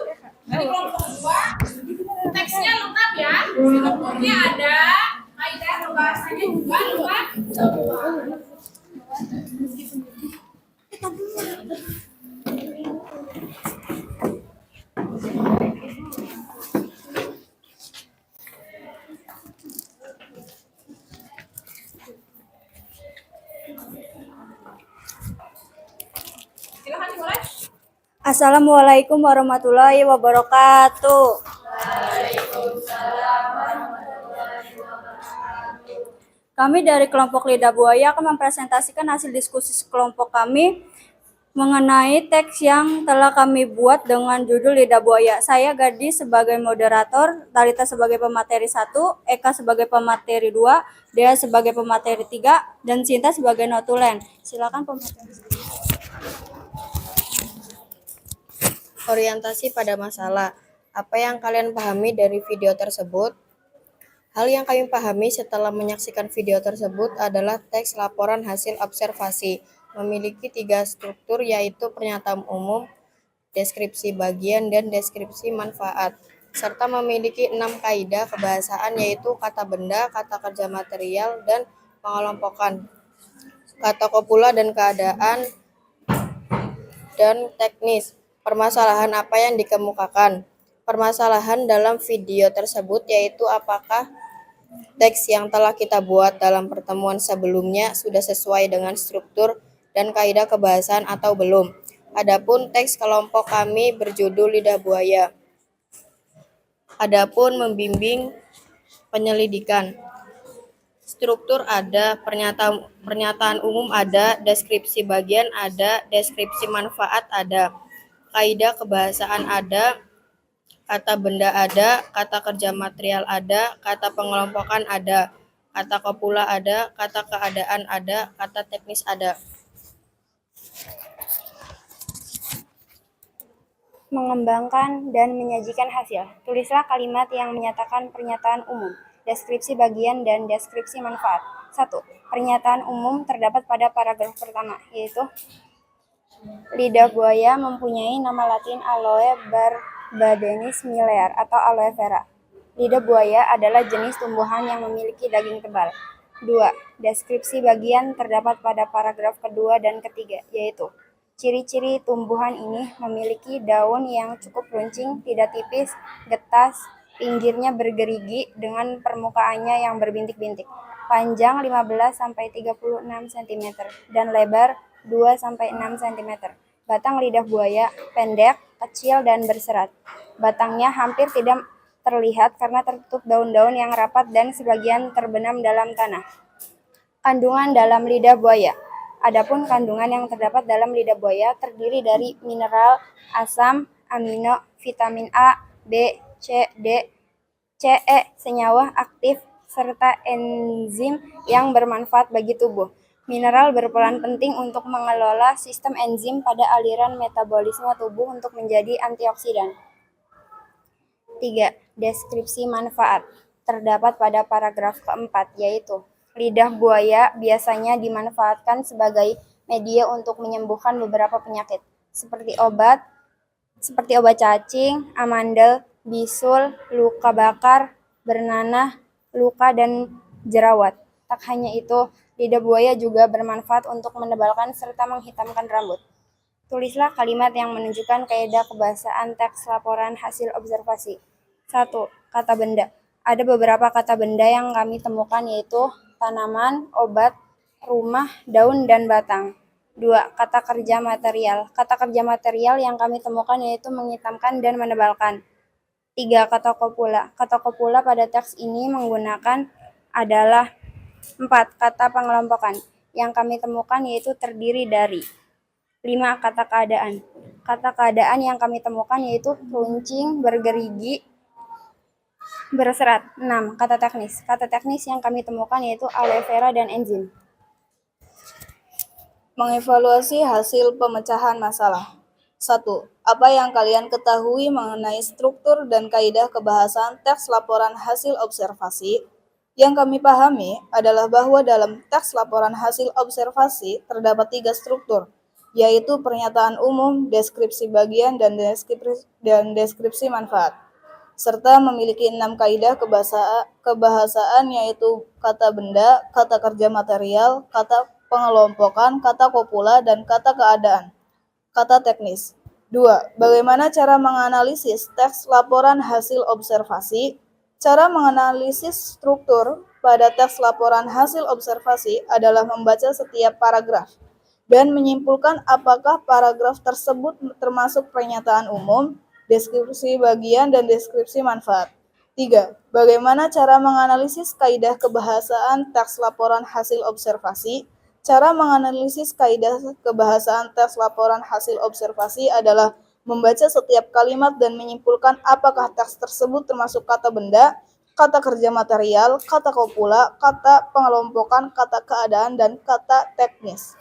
Tadi kelompok 2, teksnya lengkap ya. Strukturnya ada, kaidah pembahasannya juga lengkap. Silakan dimulai. Assalamualaikum warahmatullahi wabarakatuh. Kami dari kelompok Lidah Buaya akan mempresentasikan hasil diskusi kelompok kami mengenai teks yang telah kami buat dengan judul Lidah Buaya. Saya Gadis sebagai moderator, Talita sebagai pemateri 1, Eka sebagai pemateri 2, Dea sebagai pemateri 3, dan Sinta sebagai notulen. Silakan pemateri. Orientasi pada masalah. Apa yang kalian pahami dari video tersebut? Hal yang kami pahami setelah menyaksikan video tersebut adalah teks laporan hasil observasi memiliki 3 struktur, yaitu pernyataan umum, deskripsi bagian, dan deskripsi manfaat, serta memiliki 6 kaidah kebahasaan, yaitu kata benda, kata kerja material, dan pengelompokan, kata kopula dan keadaan, dan teknis. Permasalahan apa yang dikemukakan? Permasalahan dalam video tersebut yaitu apakah teks yang telah kita buat dalam pertemuan sebelumnya sudah sesuai dengan struktur dan kaidah kebahasaan atau belum. Adapun teks kelompok kami berjudul Lidah Buaya. Adapun membimbing penyelidikan. Struktur ada, pernyataan umum ada, deskripsi bagian ada, deskripsi manfaat ada, kaidah kebahasaan ada, kata benda ada, kata kerja material ada, kata pengelompokan ada, kata kopula ada, kata keadaan ada, kata teknis ada. Mengembangkan dan menyajikan hasil. Tulislah kalimat yang menyatakan pernyataan umum, deskripsi bagian, dan deskripsi manfaat. 1. Pernyataan umum terdapat pada paragraf pertama, yaitu lidah buaya mempunyai nama latin Aloe barbadensis Miller atau aloe vera. Lidah buaya adalah jenis tumbuhan yang memiliki daging tebal. 2. Deskripsi bagian terdapat pada paragraf kedua dan ketiga, yaitu Ciri-ciri tumbuhan ini memiliki daun yang cukup runcing, tidak tipis, getas, pinggirnya bergerigi dengan permukaannya yang berbintik-bintik. Panjang 15-36 cm dan lebar 2-6 cm. Batang lidah buaya pendek, kecil, dan berserat. Batangnya hampir tidak terlihat karena tertutup daun-daun yang rapat dan sebagian terbenam dalam tanah. Kandungan dalam lidah buaya. Adapun kandungan yang terdapat dalam lidah buaya terdiri dari mineral, asam, amino, vitamin A, B, C, D, C, E, senyawa aktif, serta enzim yang bermanfaat bagi tubuh. Mineral berperan penting untuk mengelola sistem enzim pada aliran metabolisme tubuh untuk menjadi antioksidan. 3. Deskripsi manfaat terdapat pada paragraf keempat, yaitu lidah buaya biasanya dimanfaatkan sebagai media untuk menyembuhkan beberapa penyakit, seperti obat cacing, amandel, bisul, luka bakar, bernanah, luka, dan jerawat. Tak hanya itu, lidah buaya juga bermanfaat untuk menebalkan serta menghitamkan rambut. Tulislah kalimat yang menunjukkan kaidah kebahasaan teks laporan hasil observasi. 1. Kata benda. Ada beberapa kata benda yang kami temukan, yaitu tanaman, obat, rumah, daun, dan batang. 2. Kata kerja material. Kata kerja material yang kami temukan yaitu menghitamkan dan menebalkan. 3. Kata kopula. Kata kopula pada teks ini menggunakan adalah 4. Kata pengelompokan yang kami temukan yaitu terdiri dari 5. Kata keadaan. Kata keadaan yang kami temukan yaitu runcing, bergerigi, berserat. 6. Kata teknis. Kata teknis yang kami temukan yaitu aloe vera dan enzim. Mengevaluasi hasil pemecahan masalah. 1. Apa yang kalian ketahui mengenai struktur dan kaidah kebahasaan teks laporan hasil observasi? Yang kami pahami adalah bahwa dalam teks laporan hasil observasi terdapat 3 struktur, yaitu pernyataan umum, deskripsi bagian, dan deskripsi manfaat, serta memiliki 6 kaidah kebahasaan, yaitu kata benda, kata kerja material, kata pengelompokan, kata kopula, dan kata keadaan. Kata teknis. 2. Bagaimana cara menganalisis teks laporan hasil observasi? Cara menganalisis struktur pada teks laporan hasil observasi adalah membaca setiap paragraf dan menyimpulkan apakah paragraf tersebut termasuk pernyataan umum, deskripsi bagian, dan deskripsi manfaat. 3. Bagaimana cara menganalisis kaidah kebahasaan teks laporan hasil observasi? Cara menganalisis kaidah kebahasaan teks laporan hasil observasi adalah membaca setiap kalimat dan menyimpulkan apakah teks tersebut termasuk kata benda, kata kerja material, kata kopula, kata pengelompokan, kata keadaan, dan kata teknis.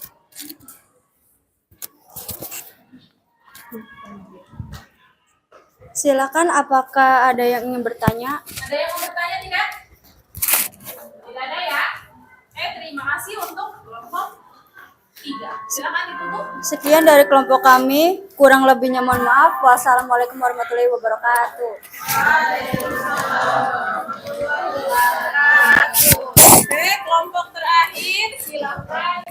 Silakan, apakah ada yang ingin bertanya? Ada yang mau bertanya tidak? Tidak ada ya? Terima kasih untuk kelompok 3. Silakan ditutup. Sekian dari kelompok kami, kurang lebihnya mohon maaf. Wassalamualaikum warahmatullahi wabarakatuh. Oke, kelompok terakhir silakan.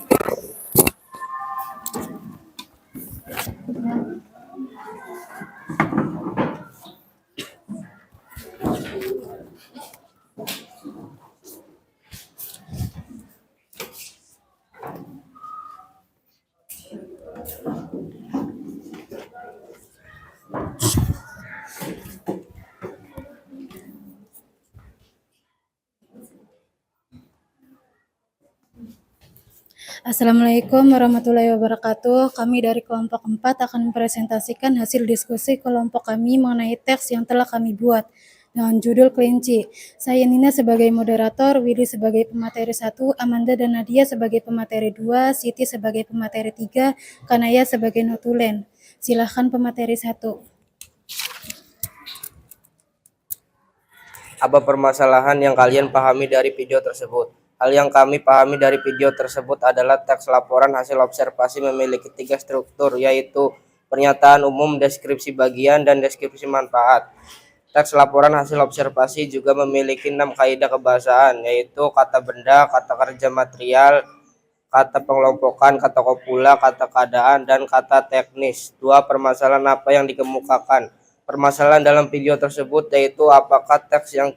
Assalamualaikum warahmatullahi wabarakatuh. Kami dari kelompok 4 akan mempresentasikan hasil diskusi kelompok kami mengenai teks yang telah kami buat dengan judul kelinci. Saya Nina sebagai moderator, Willy sebagai pemateri 1, Amanda dan Nadia sebagai pemateri 2, Siti sebagai pemateri 3, Kanaya sebagai notulen. Silahkan pemateri 1. Apa permasalahan yang kalian pahami dari video tersebut? Hal yang kami pahami dari video tersebut adalah teks laporan hasil observasi memiliki 3 struktur, yaitu pernyataan umum, deskripsi bagian, dan deskripsi manfaat. Teks laporan hasil observasi juga memiliki 6 kaidah kebahasaan, yaitu kata benda, kata kerja material, kata pengelompokan, kata kopula, kata keadaan, dan kata teknis. 2. Permasalahan apa yang dikemukakan. Permasalahan dalam video tersebut yaitu apakah teks yang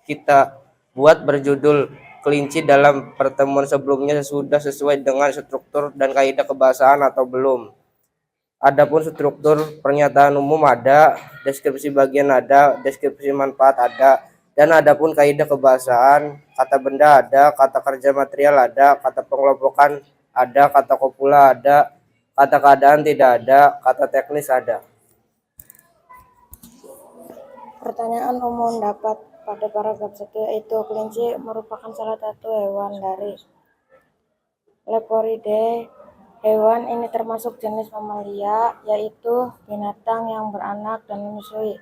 kita buat berjudul kelinci dalam pertemuan sebelumnya sudah sesuai dengan struktur dan kaidah kebahasaan atau belum. Adapun struktur pernyataan umum ada, deskripsi bagian ada, deskripsi manfaat ada, dan adapun kaidah kebahasaan, kata benda ada, kata kerja material ada, kata pengelompokan ada, kata kopula ada, kata keadaan tidak ada, kata teknis ada. Pertanyaan umum dapat pada paragraf 1 yaitu kelinci merupakan salah satu hewan dari Leporidae. Hewan ini termasuk jenis mamalia, yaitu binatang yang beranak dan menyusui.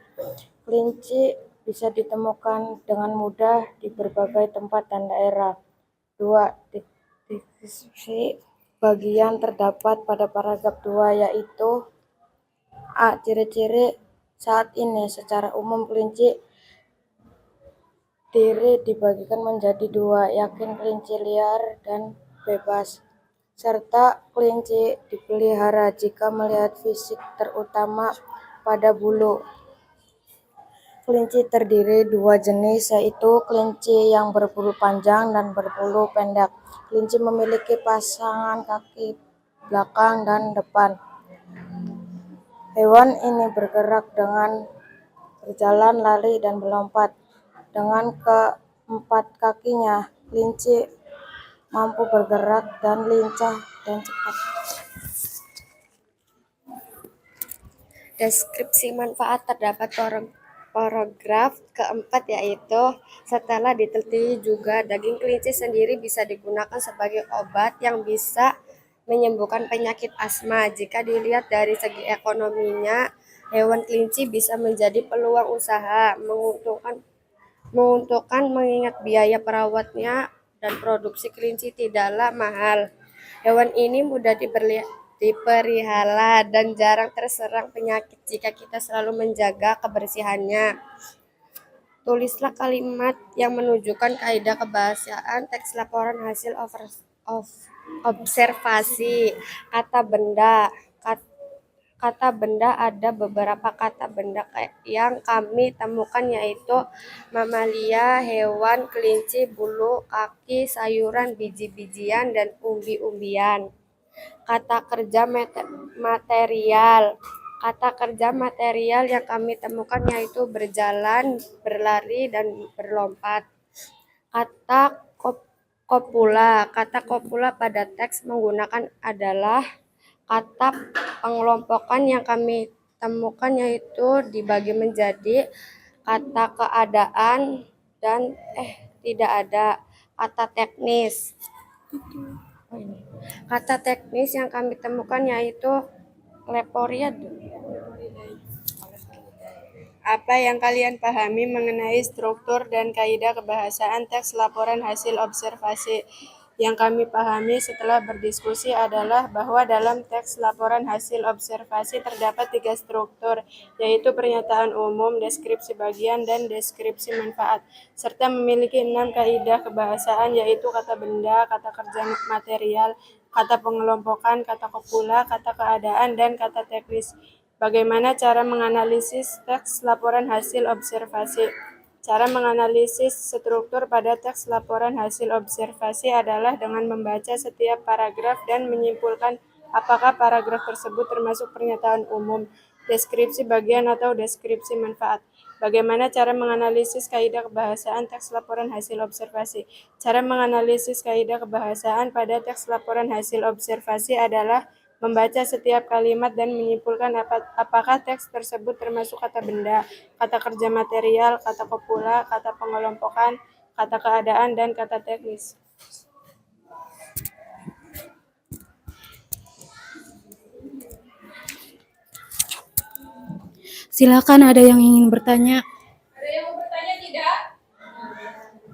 Kelinci bisa ditemukan dengan mudah di berbagai tempat dan daerah. 2. Deskripsi bagian terdapat pada paragraf 2 yaitu A. Ciri-ciri saat ini. Secara umum kelinci diri dibagikan menjadi 2, yakin kelinci liar dan bebas, serta kelinci dipelihara jika melihat fisik terutama pada bulu. Kelinci terdiri 2 jenis yaitu kelinci yang berbulu panjang dan berbulu pendek. Kelinci memiliki pasangan kaki belakang dan depan. Hewan ini bergerak dengan berjalan, lari, dan melompat. Dengan keempat kakinya, kelinci mampu bergerak dan lincah dan cepat. Deskripsi manfaat terdapat paragraf keempat yaitu setelah diteliti juga daging kelinci sendiri bisa digunakan sebagai obat yang bisa menyembuhkan penyakit asma. Jika dilihat dari segi ekonominya, hewan kelinci bisa menjadi peluang usaha, menguntungkan mengingat biaya perawatnya dan produksi kelinci tidaklah mahal. Hewan ini mudah dipelihara dan jarang terserang penyakit jika kita selalu menjaga kebersihannya. Tulislah kalimat yang menunjukkan kaidah kebahasaan teks laporan hasil observasi. Kata benda. Kata benda ada beberapa kata benda yang kami temukan yaitu mamalia, hewan, kelinci, bulu, kaki, sayuran, biji-bijian, dan umbi-umbian. Kata kerja material. Kata kerja material yang kami temukan yaitu berjalan, berlari, dan berlompat. Kata kopula. Kata kopula pada teks menggunakan adalah kata pengelompokan yang kami temukan yaitu dibagi menjadi kata keadaan dan tidak ada kata teknis. Kata teknis yang kami temukan yaitu Leporidae. Apa yang kalian pahami mengenai struktur dan kaidah kebahasaan teks laporan hasil observasi? Yang kami pahami setelah berdiskusi adalah bahwa dalam teks laporan hasil observasi terdapat 3 struktur, yaitu pernyataan umum, deskripsi bagian, dan deskripsi manfaat, serta memiliki 6 kaidah kebahasaan yaitu kata benda, kata kerja material, kata pengelompokan, kata kopula, kata keadaan, dan kata teknis. Bagaimana cara menganalisis teks laporan hasil observasi? Cara menganalisis struktur pada teks laporan hasil observasi adalah dengan membaca setiap paragraf dan menyimpulkan apakah paragraf tersebut termasuk pernyataan umum, deskripsi bagian, atau deskripsi manfaat. Bagaimana cara menganalisis kaidah kebahasaan teks laporan hasil observasi? Cara menganalisis kaidah kebahasaan pada teks laporan hasil observasi adalah membaca setiap kalimat dan menyimpulkan apakah teks tersebut termasuk kata benda, kata kerja material, kata kopula, kata pengelompokan, kata keadaan, dan kata teknis. Silakan, ada yang ingin bertanya? Ada yang mau bertanya tidak?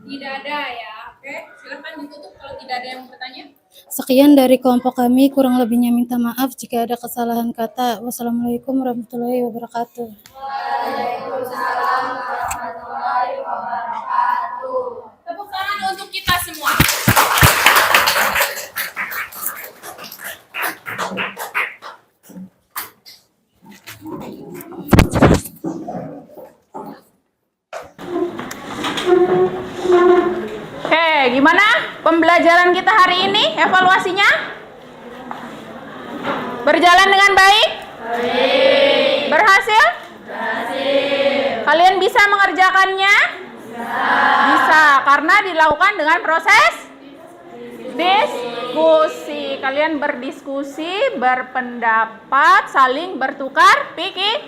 Tidak ada ya. Oke, silakan ditutup kalau tidak ada yang mau bertanya. Sekian dari kelompok kami, kurang lebihnya minta maaf jika ada kesalahan kata. Wassalamualaikum warahmatullahi wabarakatuh. Waalaikumsalam warahmatullahi wabarakatuh. Tepuk tangan untuk kita semua. pembelajaran kita hari ini, evaluasinya berjalan dengan baik? Berhasil? Kalian bisa mengerjakannya? Bisa, karena dilakukan dengan proses diskusi. Kalian berdiskusi, berpendapat, saling bertukar pikiran.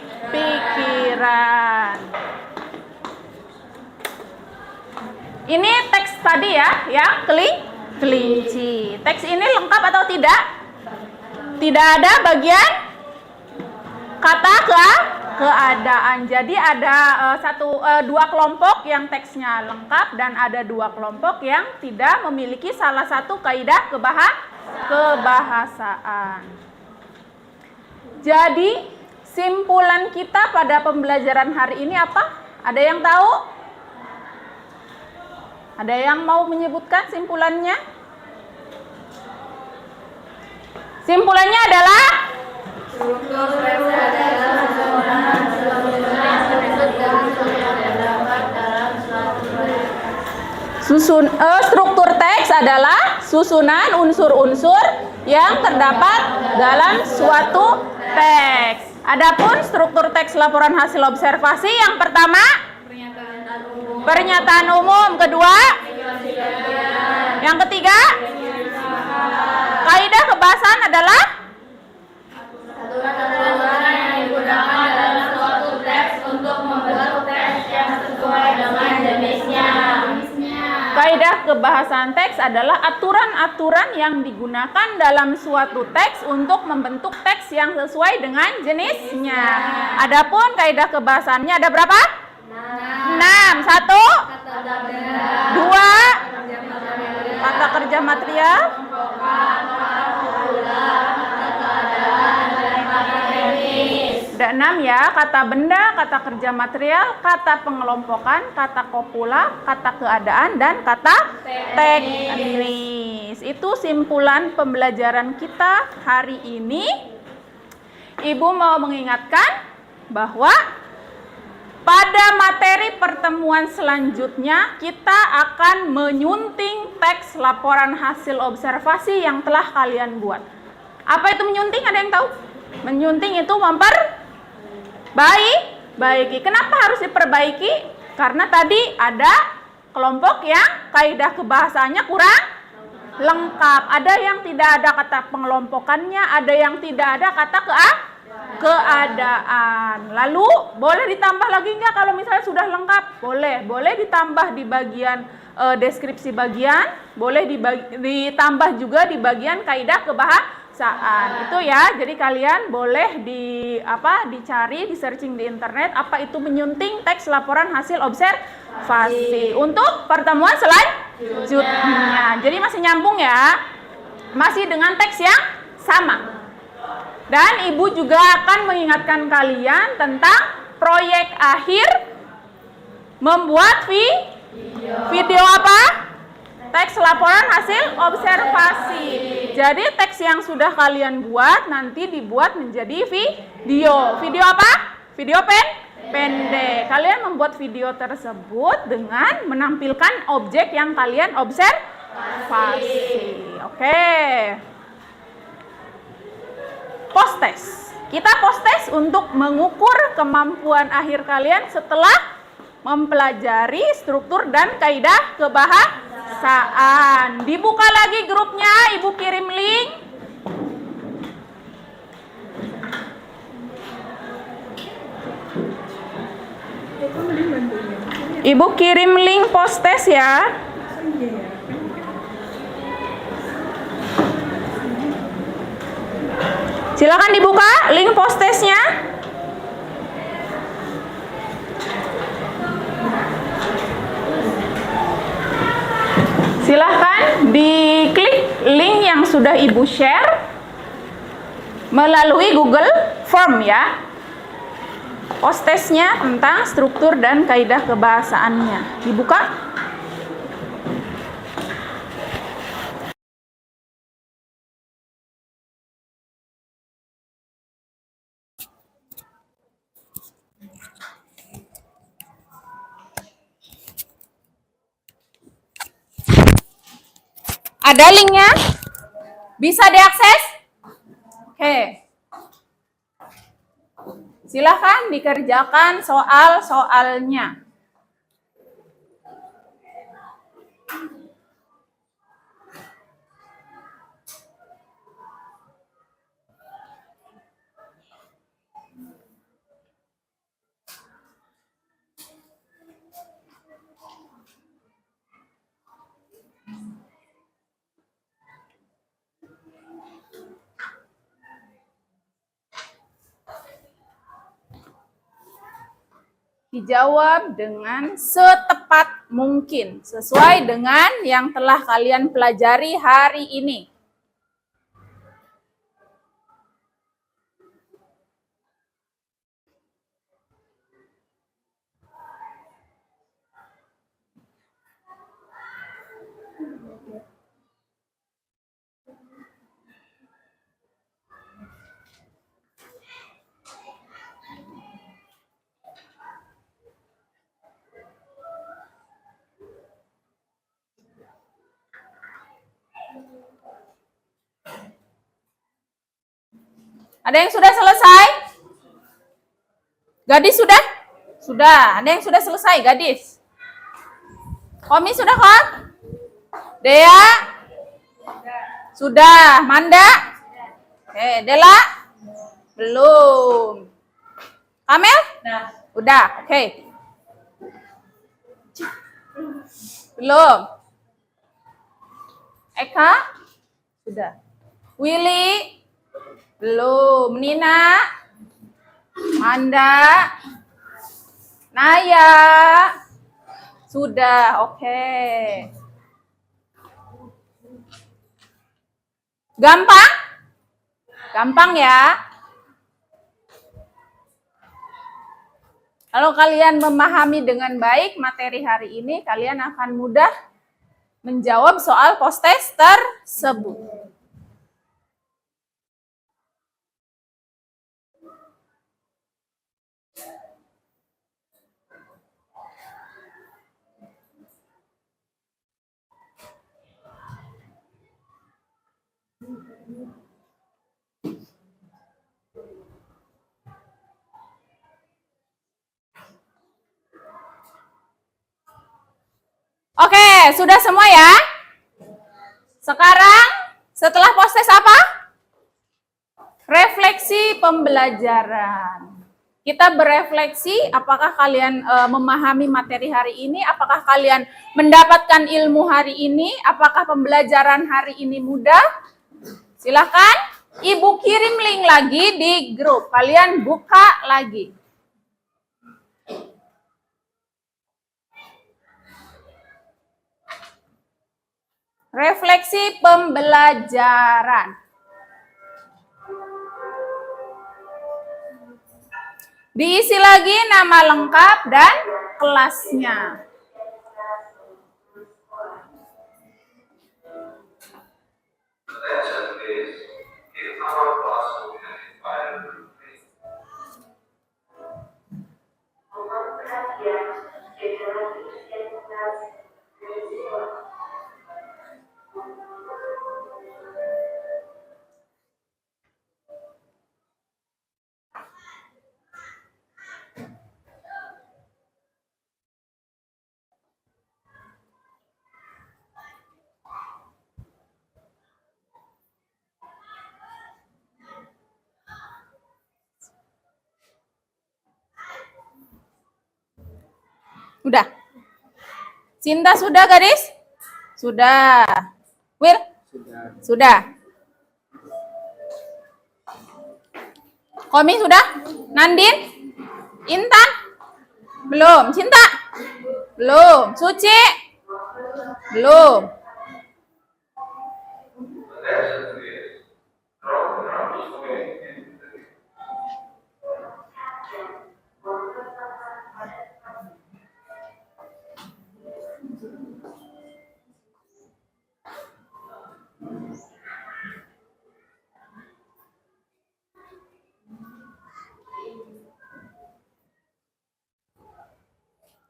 Ini teks tadi ya, yang kelinci. Teks ini lengkap atau tidak? Tidak ada bagian kata keadaan. Jadi ada dua kelompok yang teksnya lengkap dan ada dua kelompok yang tidak memiliki salah satu kaidah kebahasaan. Jadi simpulan kita pada pembelajaran hari ini apa? Ada yang tahu? Ada yang mau menyebutkan simpulannya? Simpulannya adalah struktur teks adalah susunan unsur-unsur yang terdapat dalam suatu teks. Adapun struktur teks laporan hasil observasi yang pertama pernyataan umum, kedua yang ketiga kaidah kebahasaan adalah kaidah kebahasaan teks adalah aturan-aturan yang digunakan dalam suatu teks untuk membentuk teks yang sesuai dengan jenisnya. Adapun kaidah kebahasaannya ada berapa? 6. 1, 2, kata kerja material, ada 6 ya, kata benda, kata kerja material, kata pengelompokan, kata kopula, kata keadaan, dan kata teknis. Itu simpulan pembelajaran kita hari ini. Ibu mau mengingatkan bahwa pada materi pertemuan selanjutnya kita akan menyunting teks laporan hasil observasi yang telah kalian buat. Apa itu menyunting? Ada yang tahu? Menyunting itu memperbaiki. Kenapa harus diperbaiki? Karena tadi ada kelompok yang kaidah kebahasaannya kurang lengkap. Ada yang tidak ada kata pengelompokannya, ada yang tidak ada kata keadaan. Lalu boleh ditambah lagi nggak kalau misalnya sudah lengkap? Boleh ditambah di bagian deskripsi bagian, boleh ditambah juga di bagian kaidah kebahasaan. Itu ya. Jadi kalian boleh dicari, di searching di internet apa itu menyunting teks laporan hasil observasi untuk pertemuan selanjutnya. Jadi masih nyambung ya. Masih dengan teks yang sama. Dan Ibu juga akan mengingatkan kalian tentang proyek akhir membuat video apa? Teks laporan hasil observasi. Jadi teks yang sudah kalian buat nanti dibuat menjadi video. Video apa? Video pendek. Kalian membuat video tersebut dengan menampilkan objek yang kalian observasi. Oke. Post-test. Kita post-test untuk mengukur kemampuan akhir kalian setelah mempelajari struktur dan kaidah kebahasaan. Dibuka lagi grupnya, Ibu kirim link. Ibu kirim link post-test ya. Silakan dibuka link post-testnya. Silahkan diklik link yang sudah Ibu share melalui Google Form ya. Post-testnya tentang struktur dan kaidah kebahasaannya. Dibuka. Ada linknya? Bisa diakses? Oke. Silahkan dikerjakan soal-soalnya. Dijawab dengan setepat mungkin, sesuai dengan yang telah kalian pelajari hari ini. Ada yang sudah selesai? Gadis sudah? Sudah. Ada yang sudah selesai, gadis? Komi sudah kan? Dea? Sudah. Manda? Oke, Dela? Belum. Kamel? Udah. Oke. Belum. Eka? Sudah. Willy? Belum. Nina? Manda? Naya? Sudah. Oke. Gampang? Gampang ya. Kalau kalian memahami dengan baik materi hari ini, kalian akan mudah menjawab soal post-test tersebut. Oke, sudah semua ya? Sekarang, setelah post-test apa? Refleksi pembelajaran. Kita berefleksi, apakah kalian memahami materi hari ini? Apakah kalian mendapatkan ilmu hari ini? Apakah pembelajaran hari ini mudah? Silahkan, Ibu kirim link lagi di grup. Kalian buka lagi. Refleksi pembelajaran. Diisi lagi nama lengkap dan kelasnya. Udah. Cinta sudah, gadis? Sudah. Will? Sudah. Komi sudah? Nandin? Intan? Belum. Cinta? Belum. Suci? Belum.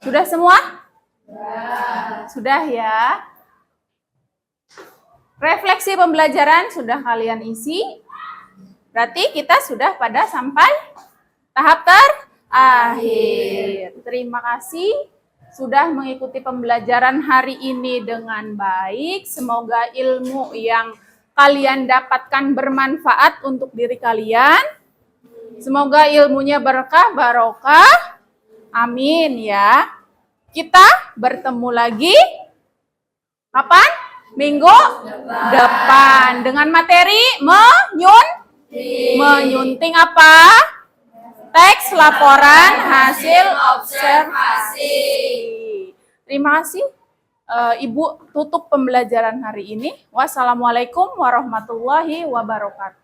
Sudah semua? Sudah ya. Refleksi pembelajaran sudah kalian isi. Berarti kita sudah pada sampai tahap terakhir. Terima kasih sudah mengikuti pembelajaran hari ini dengan baik. Semoga ilmu yang kalian dapatkan bermanfaat untuk diri kalian. Semoga ilmunya berkah, barokah. Amin ya. Kita bertemu lagi kapan? Minggu depan dengan materi menyunting apa? Teks laporan hasil observasi. Terima kasih. Ibu tutup pembelajaran hari ini. Wassalamualaikum warahmatullahi wabarakatuh.